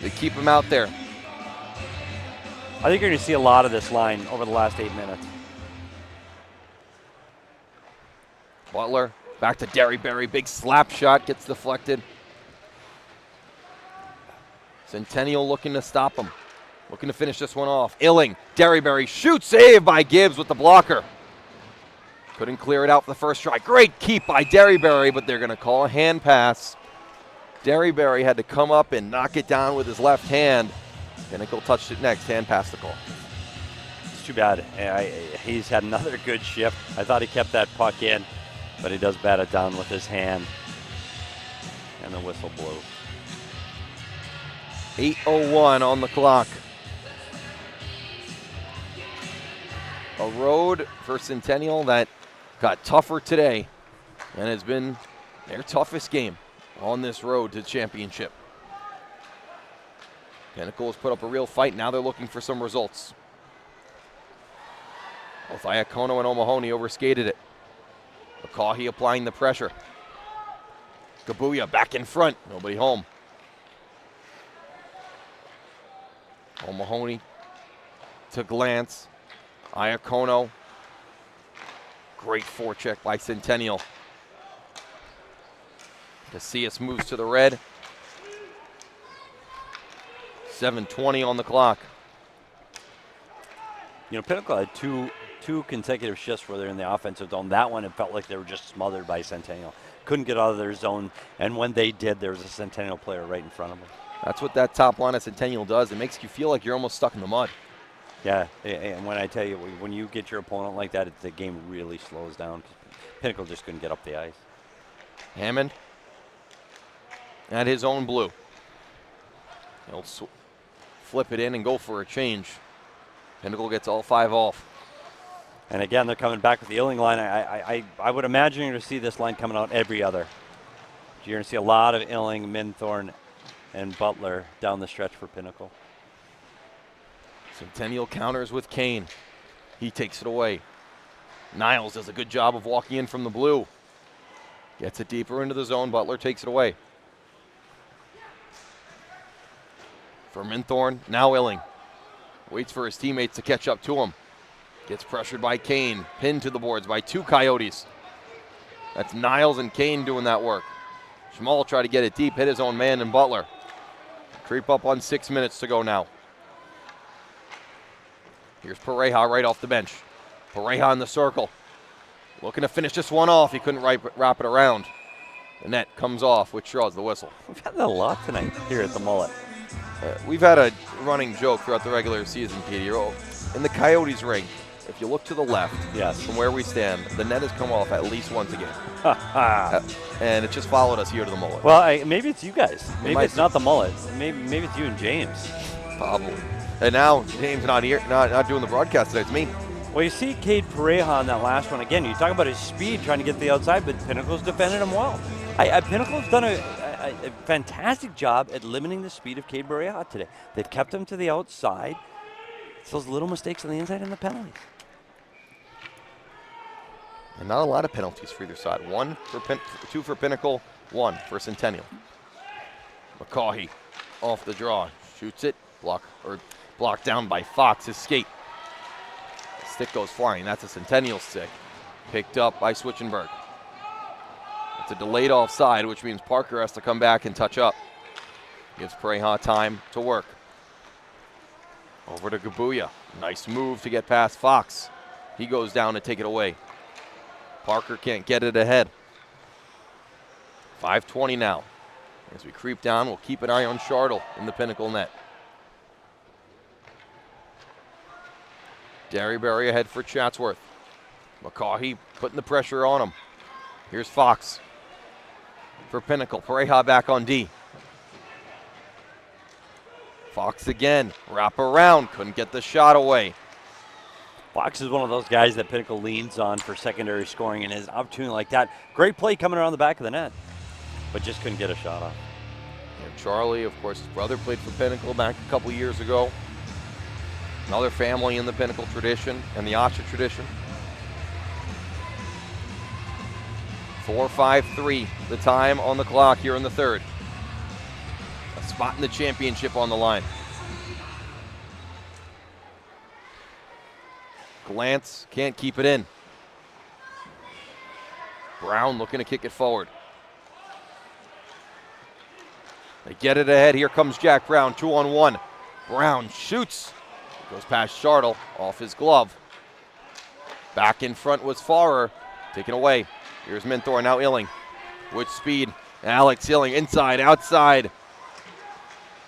They keep him out there. I think you're going to see a lot of this line over the last 8 minutes. Butler back to Derryberry. Big slap shot gets deflected. Centennial looking to stop him. Looking to finish this one off. Illing, Derryberry, shoot, save by Gibbs with the blocker. Couldn't clear it out for the first try. Great keep by Derryberry, but they're going to call a hand pass. Derryberry had to come up and knock it down with his left hand. Pinnacle touched it next. Hand pass the call. It's too bad. He's had another good shift. I thought he kept that puck in, but he does bat it down with his hand. And the whistle blew. 8:01 on the clock. A road for Centennial that got tougher today and has been their toughest game on this road to championship. Pinnacle has put up a real fight. Now they're looking for some results. Both Iacono and O'Mahony overskated it. McCaughey applying the pressure. Gabuya back in front. Nobody home. O'Mahony to glance. Iacono. Great forecheck by Centennial. Casillas moves to the red. 7:20 on the clock. You know, Pinnacle had two consecutive shifts where they're in the offensive zone. That one, it felt like they were just smothered by Centennial. Couldn't get out of their zone, and when they did, there was a Centennial player right in front of them. That's what that top line of Centennial does. It makes you feel like you're almost stuck in the mud. Yeah, and when I tell you, when you get your opponent like that, the game really slows down. Pinnacle just couldn't get up the ice. Hammond at his own blue. He'll flip it in and go for a change. Pinnacle gets all 5 off. And again, they're coming back with the Illing line. I would imagine you're going to see this line coming out every other. You're going to see a lot of Illing, Minthorn, and Butler down the stretch for Pinnacle. Centennial counters with Kane. He takes it away. Niles does a good job of walking in from the blue. Gets it deeper into the zone. Butler takes it away. For Minthorn, now Illing. Waits for his teammates to catch up to him. Gets pressured by Kane. Pinned to the boards by 2 Coyotes. That's Niles and Kane doing that work. Schmal tried to get it deep, hit his own man and Butler. Creep up on 6 minutes to go now. Here's Pareja right off the bench. Pareja in the circle. Looking to finish this one off. He couldn't wrap it around. The net comes off, which draws the whistle. We've had that a lot tonight here at the Mullet. We've had a running joke throughout the regular season, Peter. In the Coyotes ring, if you look to the left, yes, from where we stand, the net has come off at least once a game. And it just followed us here to the Mullet. Well, maybe it's you guys. Maybe it's not the Mullet. Maybe it's you and James. Probably. And now James not here, not doing the broadcast today. It's me. Well, you see Cade Pareja on that last one again. You talk about his speed trying to get the outside, but Pinnacle's defended him well. Pinnacle's done a a fantastic job at limiting the speed of Cade Barriat today. They've kept him to the outside. It's those little mistakes on the inside and the penalties. And not a lot of penalties for either side. Two for Pinnacle, one for Centennial. McCaughey off the draw, shoots it, blocked down by Fox, his skate. The stick goes flying, that's a Centennial stick. Picked up by Switchenberg. It's a delayed offside, which means Parker has to come back and touch up. Gives Pareja time to work. Over to Gabuya. Nice move to get past Fox. He goes down to take it away. Parker can't get it ahead. 5:20 now. As we creep down, we'll keep an eye on Shartle in the Pinnacle net. Derryberry ahead for Chatsworth. McCaughey putting the pressure on him. Here's Fox for Pinnacle. Pareja back on D. Fox again, wrap around, couldn't get the shot away. Fox is one of those guys that Pinnacle leans on for secondary scoring, and his opportunity like that. Great play coming around the back of the net, but just couldn't get a shot off. And Charlie, of course, his brother played for Pinnacle back a couple years ago. Another family in the Pinnacle tradition and the AHSHA tradition. 4:53 the time on the clock here in the third. A spot in the championship on the line. Glance, can't keep it in. Brown looking to kick it forward. They get it ahead. Here comes Jack Brown, 2-on-1. Brown shoots. Goes past Shartle, off his glove. Back in front was Farrer, taken away. Here's Minthor, now Illing. With speed, Alex Illing, inside, outside.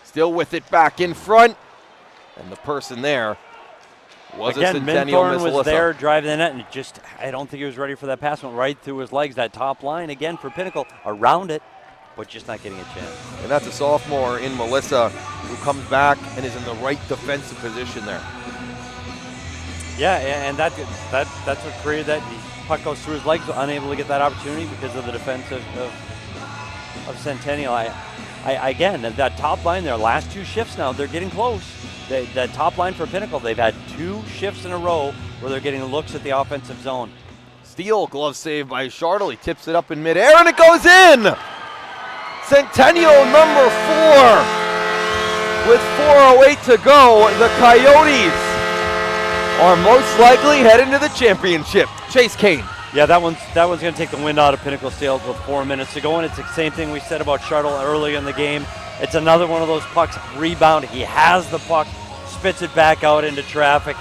Still with it, back in front. And the person there was again, a Centennial Minthorn Miss was Alyssa. there driving the net, and just, I don't think he was ready for that pass. Went right through his legs. That top line, again, for Pinnacle, around it, but just not getting a chance. And that's a sophomore in Melissa who comes back and is in the right defensive position there. Yeah, and that's what created that. The puck goes through his legs, unable to get that opportunity because of the defense of Centennial. Again, that top line, their last two shifts now, they're getting close. That top line for Pinnacle, they've had two shifts in a row where they're getting looks at the offensive zone. Steal, glove save by Shartle. He tips it up in midair and it goes in! Centennial number 4. With 4:08 to go, the Coyotes are most likely heading to the championship. Chase Kane. Yeah, that one's going to take the wind out of Pinnacle sails with 4 minutes to go, and it's the same thing we said about Shartle early in the game. It's another one of those pucks, rebound. He has the puck, spits it back out into traffic,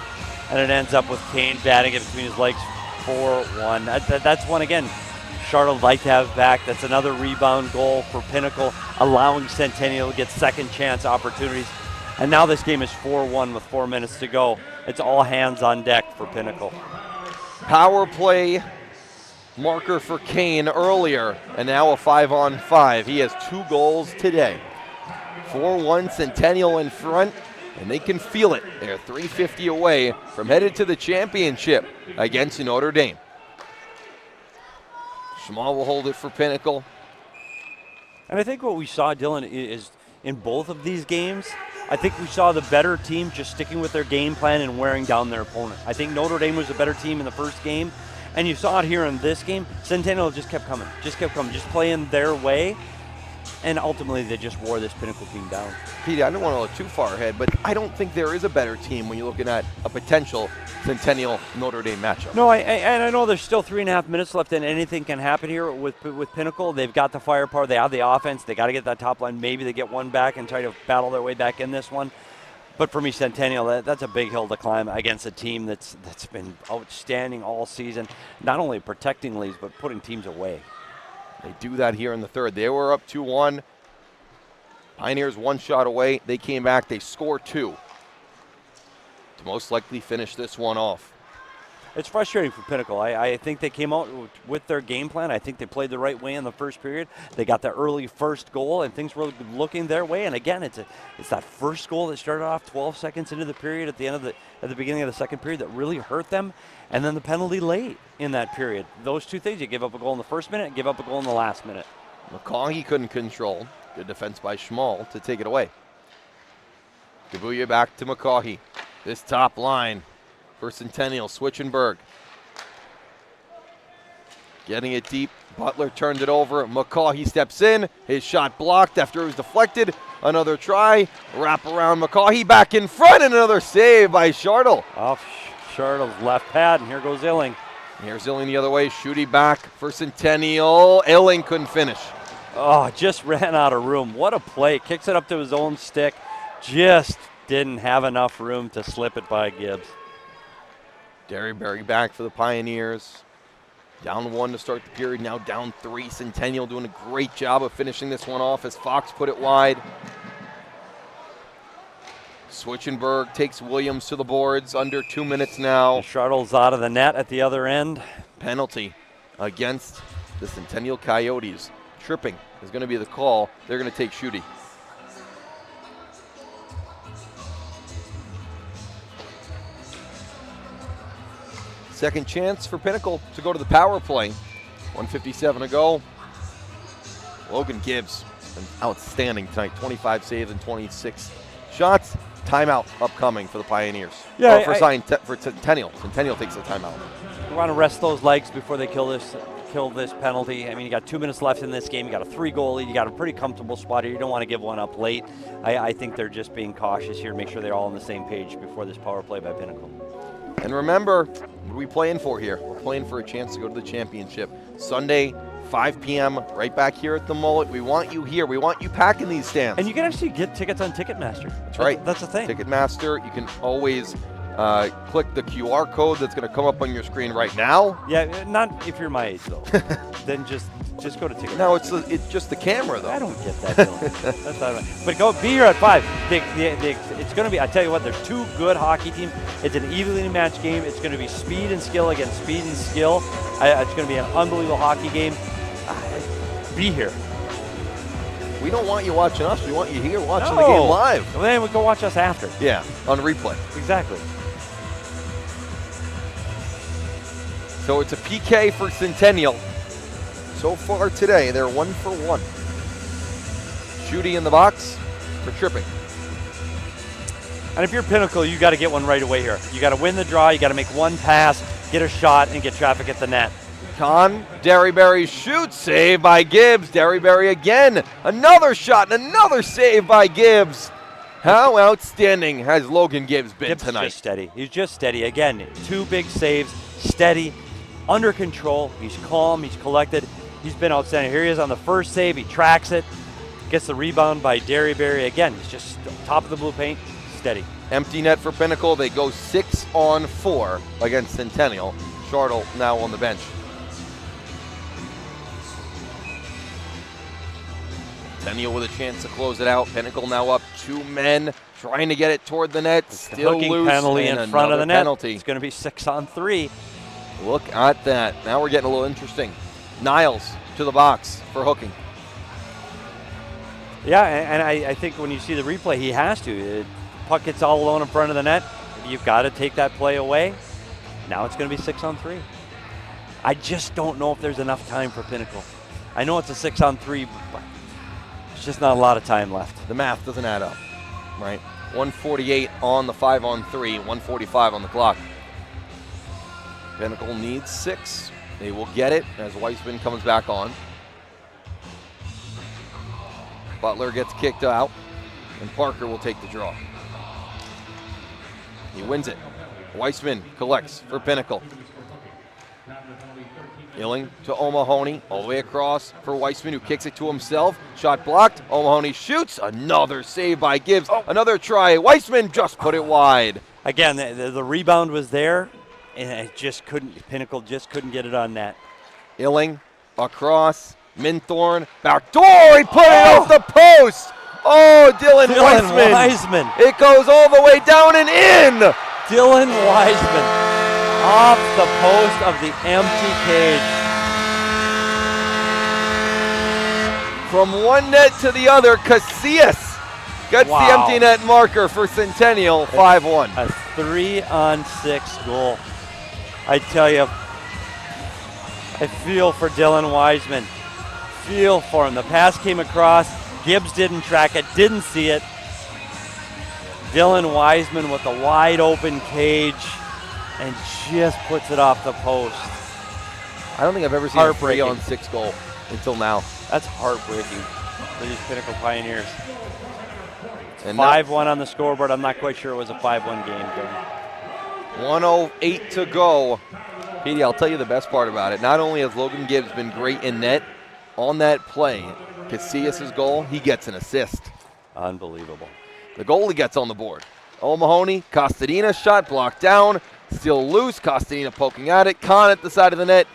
and it ends up with Kane batting it between his legs 4-1. That's one, again, Shartle would like to have back. That's another rebound goal for Pinnacle, allowing Centennial to get second chance opportunities. And now this game is 4-1 with 4 minutes to go. It's all hands on deck for Pinnacle. Power play marker for Kane earlier, and now a 5-on-5. He has 2 goals today. 4-1 Centennial in front, and they can feel it. They're .350 away from headed to the championship against Notre Dame. Schmal will hold it for Pinnacle. And I think what we saw, Dylan, is in both of these games, I think we saw the better team just sticking with their game plan and wearing down their opponent. I think Notre Dame was a better team in the first game, and you saw it here in this game. Centennial just kept coming, just playing their way, and ultimately they just wore this Pinnacle team down. Pete, I don't want to look too far ahead, but I don't think there is a better team when you're looking at a potential Centennial Notre Dame matchup. No, and I know there's still 3.5 minutes left, and anything can happen here with Pinnacle. They've got the firepower, they have the offense, they got to get that top line. Maybe they get one back and try to battle their way back in this one. But for me, Centennial, that's a big hill to climb against a team that's been outstanding all season, not only protecting leads, but putting teams away. They do that here in the third. They were up 2-1. Pioneers 1 shot away. They came back. They scored 2 to most likely finish this one off. It's frustrating for Pinnacle. I think they came out with their game plan. I think they played the right way in the first period. They got the early first goal, and things were looking their way. And again, it's that first goal that started off 12 seconds into the period at the beginning of the second period that really hurt them. And then the penalty late in that period. Those two things, you give up a goal in the first minute and give up a goal in the last minute. McCaughy couldn't control. Good defense by Schmall to take it away. Gabuya back to McCaughy. This top line for Centennial, Switchenberg. Getting it deep. Butler turned it over. McCaughy steps in. His shot blocked after it was deflected. Another try. Wrap around McCaughy back in front, and another save by Schartle. Off Schartle's left pad, and here goes Illing. Here's Illing the other way. Shooty back for Centennial. Illing couldn't finish. Oh, just ran out of room. What a play. Kicks it up to his own stick. Just didn't have enough room to slip it by Gibbs. Derryberry back for the Pioneers. Down 1 to start the period, now down 3. Centennial doing a great job of finishing this one off as Fox put it wide. Switchenberg takes Williams to the boards, under 2 minutes now. Schartle's out of the net at the other end. Penalty against the Centennial Coyotes. Tripping is going to be the call. They're going to take Shooty. Second chance for Pinnacle to go to the power play. 1:57 to go. Logan Gibbs, been outstanding tonight. 25 saves and 26 shots. Timeout upcoming for the Pioneers. Yeah, for Centennial. Centennial takes the timeout. We want to rest those legs before they kill this penalty. I mean, you got 2 minutes left in this game. You got a 3-goal lead. You got a pretty comfortable spot here. You don't want to give one up late. I think they're just being cautious here to make sure they're all on the same page before this power play by Pinnacle. And remember, what are we playing for here? We're playing for a chance to go to the championship. Sunday, 5 p.m., right back here at the Mullet. We want you here. We want you packing these stands. And you can actually get tickets on Ticketmaster. That's right. That's the thing. Ticketmaster, you can always click the QR code that's going to come up on your screen right now. Yeah, not if you're my age, though. Then just go to Ticketmaster. No, it's just the camera, though. I don't get that, Dylan. That's not right. But be here at 5. It's going to be, I tell you what, there's 2 good hockey teams. It's an evenly matched game. It's going to be speed and skill against speed and skill. It's going to be an unbelievable hockey game. Be here. We don't want you watching us. We want you here watching the game live. Well, then we go watch us after. Yeah, on replay. Exactly. So it's a PK for Centennial. So far today, they're 1 for 1. Shooty in the box for tripping. And if you're Pinnacle, you got to get one right away here. You got to win the draw. You got to make one pass, get a shot, and get traffic at the net. Derryberry shoots, save by Gibbs. Derryberry again, another shot and another save by Gibbs. How outstanding has Logan Gibbs been tonight? Just steady. He's just steady. Again, 2 big saves, steady, under control. He's calm. He's collected. He's been outstanding. Here he is on the first save. He tracks it, gets the rebound by Derryberry. Again, he's just top of the blue paint, steady. Empty net for Pinnacle. They go 6-on-4 against Centennial. Schartle now on the bench. Centennial with a chance to close it out. Pinnacle now up 2 men, trying to get it toward the net. Still hooking loose. Penalty in front of the net. Penalty. It's going to be 6-on-3. Look at that. Now we're getting a little interesting. Niles to the box for hooking. Yeah, and I think when you see the replay, he has to. The puck gets all alone in front of the net. You've got to take that play away. Now it's going to be 6-on-3. I just don't know if there's enough time for Pinnacle. I know it's a 6-on-3, but there's just not a lot of time left. The math doesn't add up, right? 148 on the 5-on-3, 145 on the clock. Pinnacle needs 6. They will get it as Weissman comes back on. Butler gets kicked out, and Parker will take the draw. He wins it. Weissman collects for Pinnacle. Illing to O'Mahony, all the way across for Weissman, who kicks it to himself. Shot blocked. O'Mahony shoots. Another save by Gibbs. Another try. Weissman just put it wide. Again, the rebound was there, and it just couldn't. Pinnacle just couldn't get it on net. Illing across. Minthorn back door. He put it off the post. Oh, Dylan Weissman. It goes all the way down and in. Dylan Weissman off the post of the empty cage. From one net to the other, Casillas gets the empty net marker for Centennial, 5-1. A 3-on-6 goal. I tell you, I feel for Dylan Weissman. feel for him. The pass came across. Gibbs didn't track it, didn't see it. Dylan Wiseman with a wide open cage and just puts it off the post. I don't think I've ever seen a 3-on-6 goal until now. That's heartbreaking for these Pinnacle Pioneers. And 5-1 on the scoreboard. I'm not quite sure it was a 5-1 game. 1:08 to go. Petey, I'll tell you the best part about it. Not only has Logan Gibbs been great in net, on that play, Casillas' goal, he gets an assist. Unbelievable. The goalie gets on the board. O'Mahony, Costadina shot blocked down, still loose. Costadina poking at it. Kahn at the side of the net.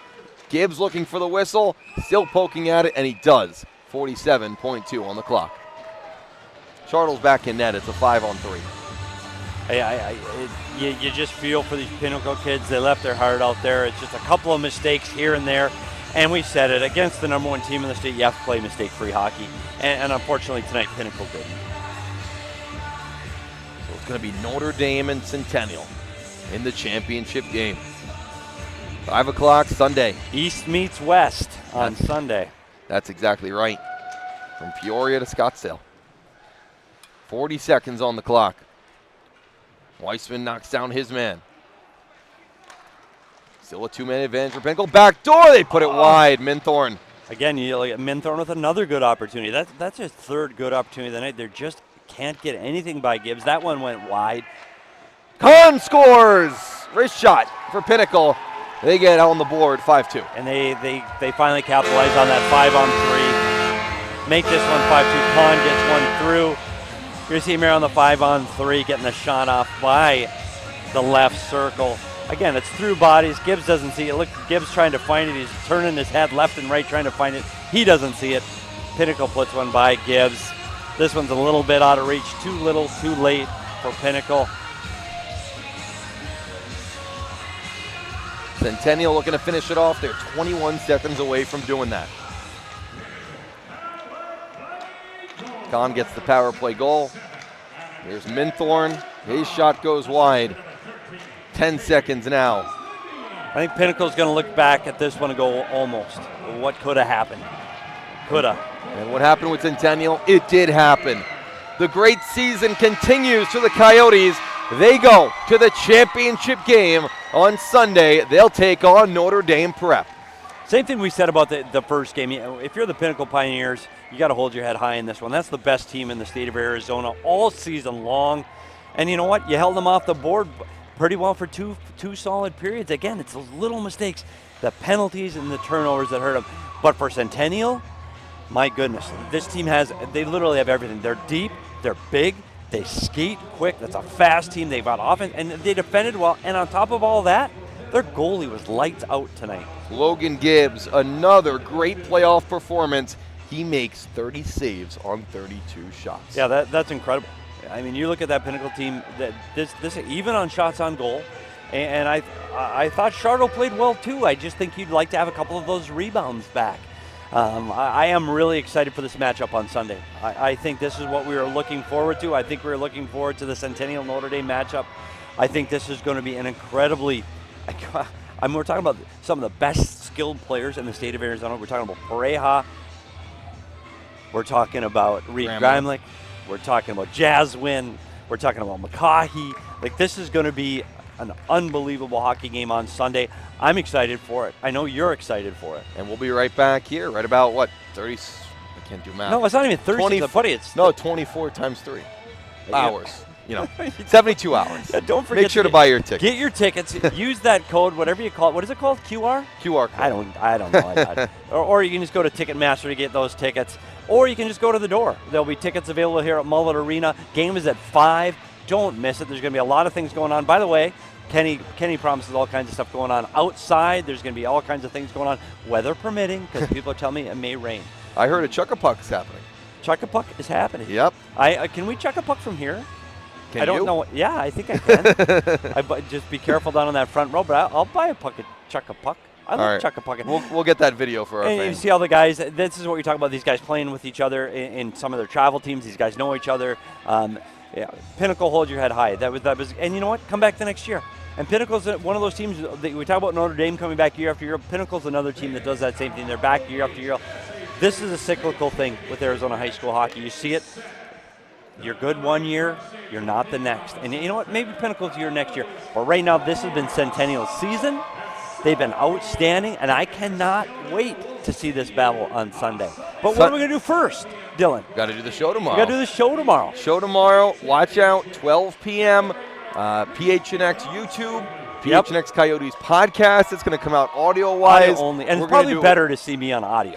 Gibbs looking for the whistle, still poking at it, and he does. 47.2 on the clock. Chartle's back in net. It's a 5-on-3. You just feel for these Pinnacle kids. They left their heart out there. It's just a couple of mistakes here and there. And we said it, against the number one team in the state, you have to play mistake-free hockey. And unfortunately tonight, Pinnacle didn't. So it's going to be Notre Dame and Centennial in the championship game. 5 o'clock Sunday. East meets West on Sunday. That's exactly right. From Peoria to Scottsdale. 40 seconds on the clock. Weissman knocks down his man. Still a 2-man advantage for Pinnacle. Back door, they put it wide. Minthorn. Again, you look at Minthorn with another good opportunity. That's his third good opportunity of the night. They just can't get anything by Gibbs. That one went wide. Kahn scores! Wrist shot for Pinnacle. They get on the board 5-2. And they finally capitalize on that 5-on-3. Make this one 5-2. Kahn gets one through. You're going to see him here on the 5-on-3 getting the shot off by the left circle. Again, it's through bodies. Gibbs doesn't see it. Look, Gibbs trying to find it. He's turning his head left and right trying to find it. He doesn't see it. Pinnacle puts one by Gibbs. This one's a little bit out of reach. Too little, too late for Pinnacle. Centennial looking to finish it off. They're 21 seconds away from doing that. Kahn gets the power play goal. There's Minthorn. His shot goes wide. 10 seconds now. I think Pinnacle's going to look back at this one and go, almost. What could have happened? Could have. And what happened with Centennial? It did happen. The great season continues for the Coyotes. They go to the championship game on Sunday. They'll take on Notre Dame Prep. Same thing we said about the first game. If you're the Pinnacle Pioneers, you got to hold your head high in this one. That's the best team in the state of Arizona all season long. And you know what? You held them off the board pretty well for two solid periods. Again, it's those little mistakes, the penalties and the turnovers that hurt them. But for Centennial, my goodness, this team they literally have everything. They're deep, they're big, they skate quick. That's a fast team. They've got offense, and they defended well. And on top of all that, their goalie was lights out tonight. Logan Gibbs, another great playoff performance. He makes 30 saves on 32 shots. Yeah, that's incredible. I mean, you look at that Pinnacle team. That this even on shots on goal, and I thought Charlo played well too. I just think you'd like to have a couple of those rebounds back. I am really excited for this matchup on Sunday. I think this is what we were looking forward to. I think we were looking forward to the Centennial Notre Dame matchup. I think this is going to be an incredibly. We're talking about some of the best skilled players in the state of Arizona. We're talking about Pareja. We're talking about Reed Grimlich. We're talking about Jaswin. We're talking about McCaughey. Like, this is going to be an unbelievable hockey game on Sunday. I'm excited for it. I know you're excited for it. And we'll be right back here, right about, what, 30? I can't do math. No, it's not even 30. 24 times 3 hours. 72 hours. Yeah, don't forget. Make sure to buy your tickets. Get your tickets. Use that code, whatever you call it. What is it called? QR? QR code. I don't know. or you can just go to Ticketmaster to get those tickets. Or you can just go to the door. There'll be tickets available here at Mullet Arena. Game is at 5. Don't miss it. There's going to be a lot of things going on. By the way, Kenny promises all kinds of stuff going on outside. There's going to be all kinds of things going on, weather permitting, because people are telling me it may rain. I heard a chuck-a-puck is happening. Chuck-a-puck is happening. Yep. Can we chuck-a-puck from here? Can I don't you? know. Yeah, I think I can. Just be careful down on that front row, but I'll buy a chuck-a-puck. I love chuck-a-puck. We'll get that video for our fans. You see all the guys. This is what you're talking about. These guys playing with each other in some of their travel teams. These guys know each other. Pinnacle, hold your head high. That was. And you know what? Come back the next year. And Pinnacle's one of those teams that we talk about. Notre Dame coming back year after year. Pinnacle's another team that does that same thing. They're back year after year. this is a cyclical thing with Arizona high school hockey. You see it. You're good one year, you're not the next. And you know what? Maybe Pinnacle's your next year. But right now, this has been Centennial's season. They've been outstanding, and I cannot wait to see this battle on Sunday. But what are we going to do first, Dylan? Got to do the show tomorrow. We got to do the show tomorrow. Show tomorrow. Watch out, 12 p.m. PHNX YouTube, PHNX Coyotes podcast. It's going to come out audio-wise. Audio only. And it's probably better to see me on audio.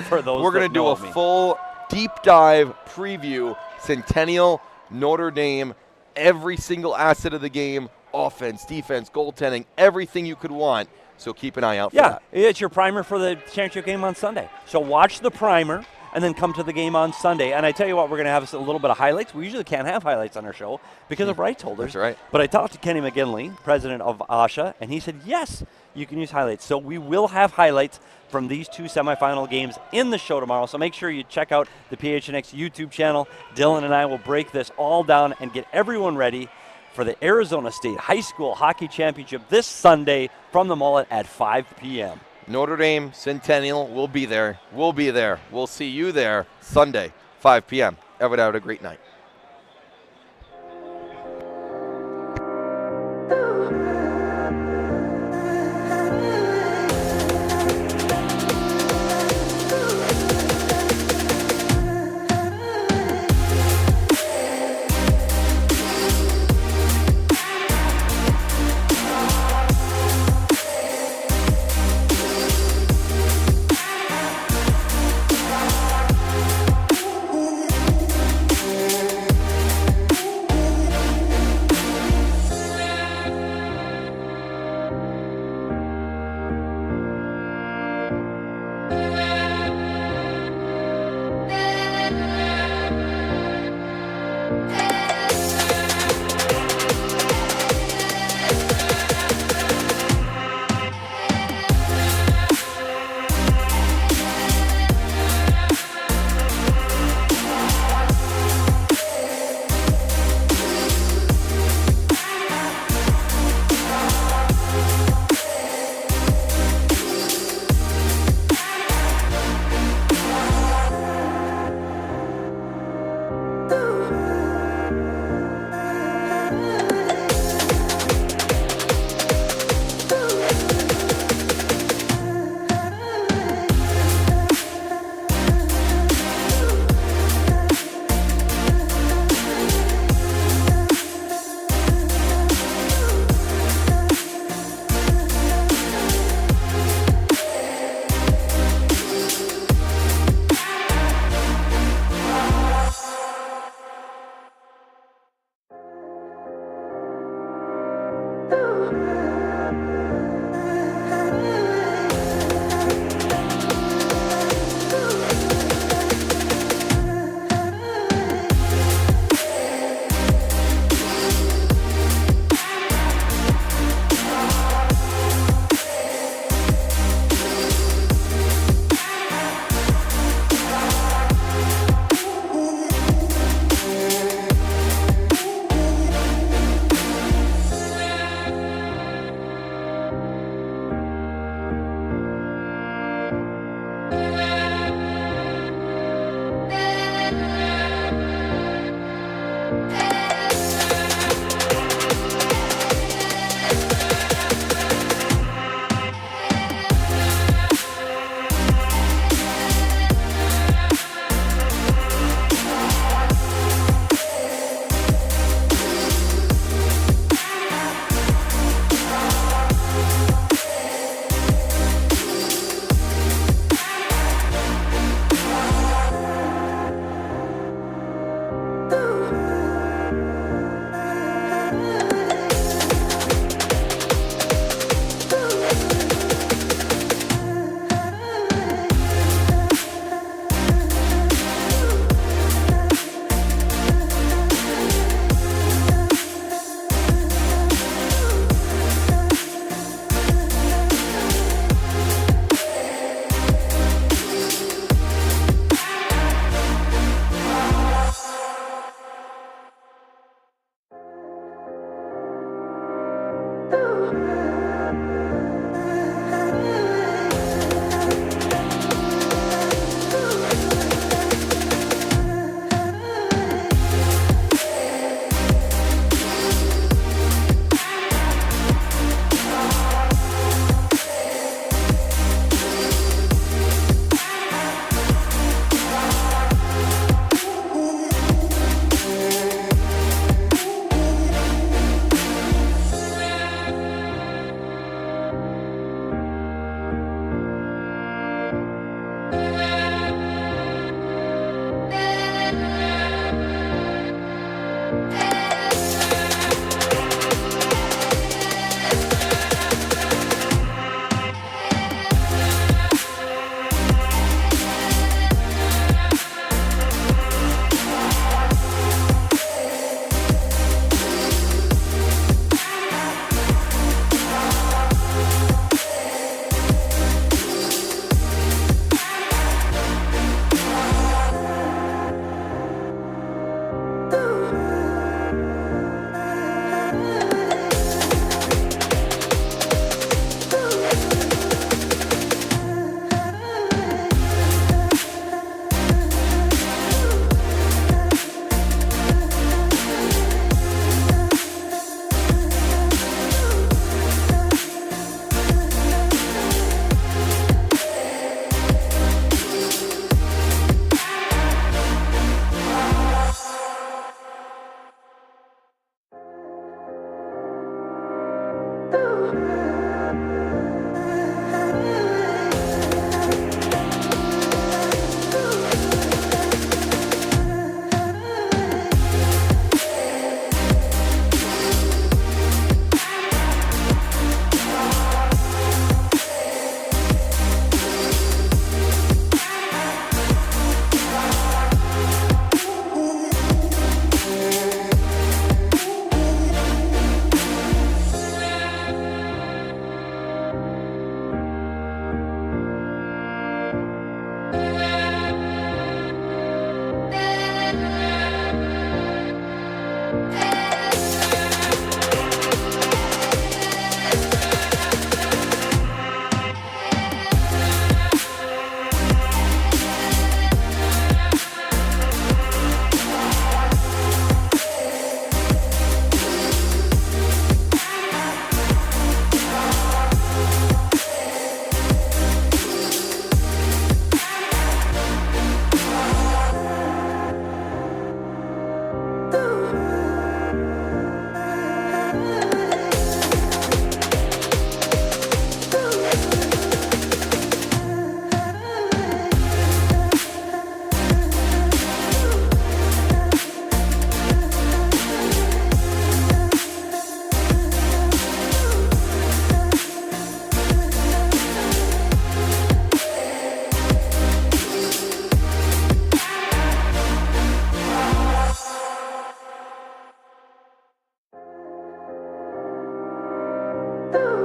For those We're going to do a full deep dive preview, Centennial, Notre Dame, every single asset of the game, offense, defense, goaltending, everything you could want. So keep an eye out for that. Yeah, it's your primer for the championship game on Sunday. So watch the primer and then come to the game on Sunday. And I tell you what, we're going to have a little bit of highlights. We usually can't have highlights on our show because of rights holders. That's right. But I talked to Kenny McGinley, president of AHSHA, and he said, yes, you can use highlights. So we will have highlights from these two semifinal games in the show tomorrow. So make sure you check out the PHNX YouTube channel. Dylan and I will break this all down and get everyone ready for the Arizona State High School Hockey Championship this Sunday from the Mullet at 5 p.m. Notre Dame, Centennial, we'll be there. We'll be there. We'll see you there Sunday, 5 p.m. Everyone have a great night.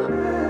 the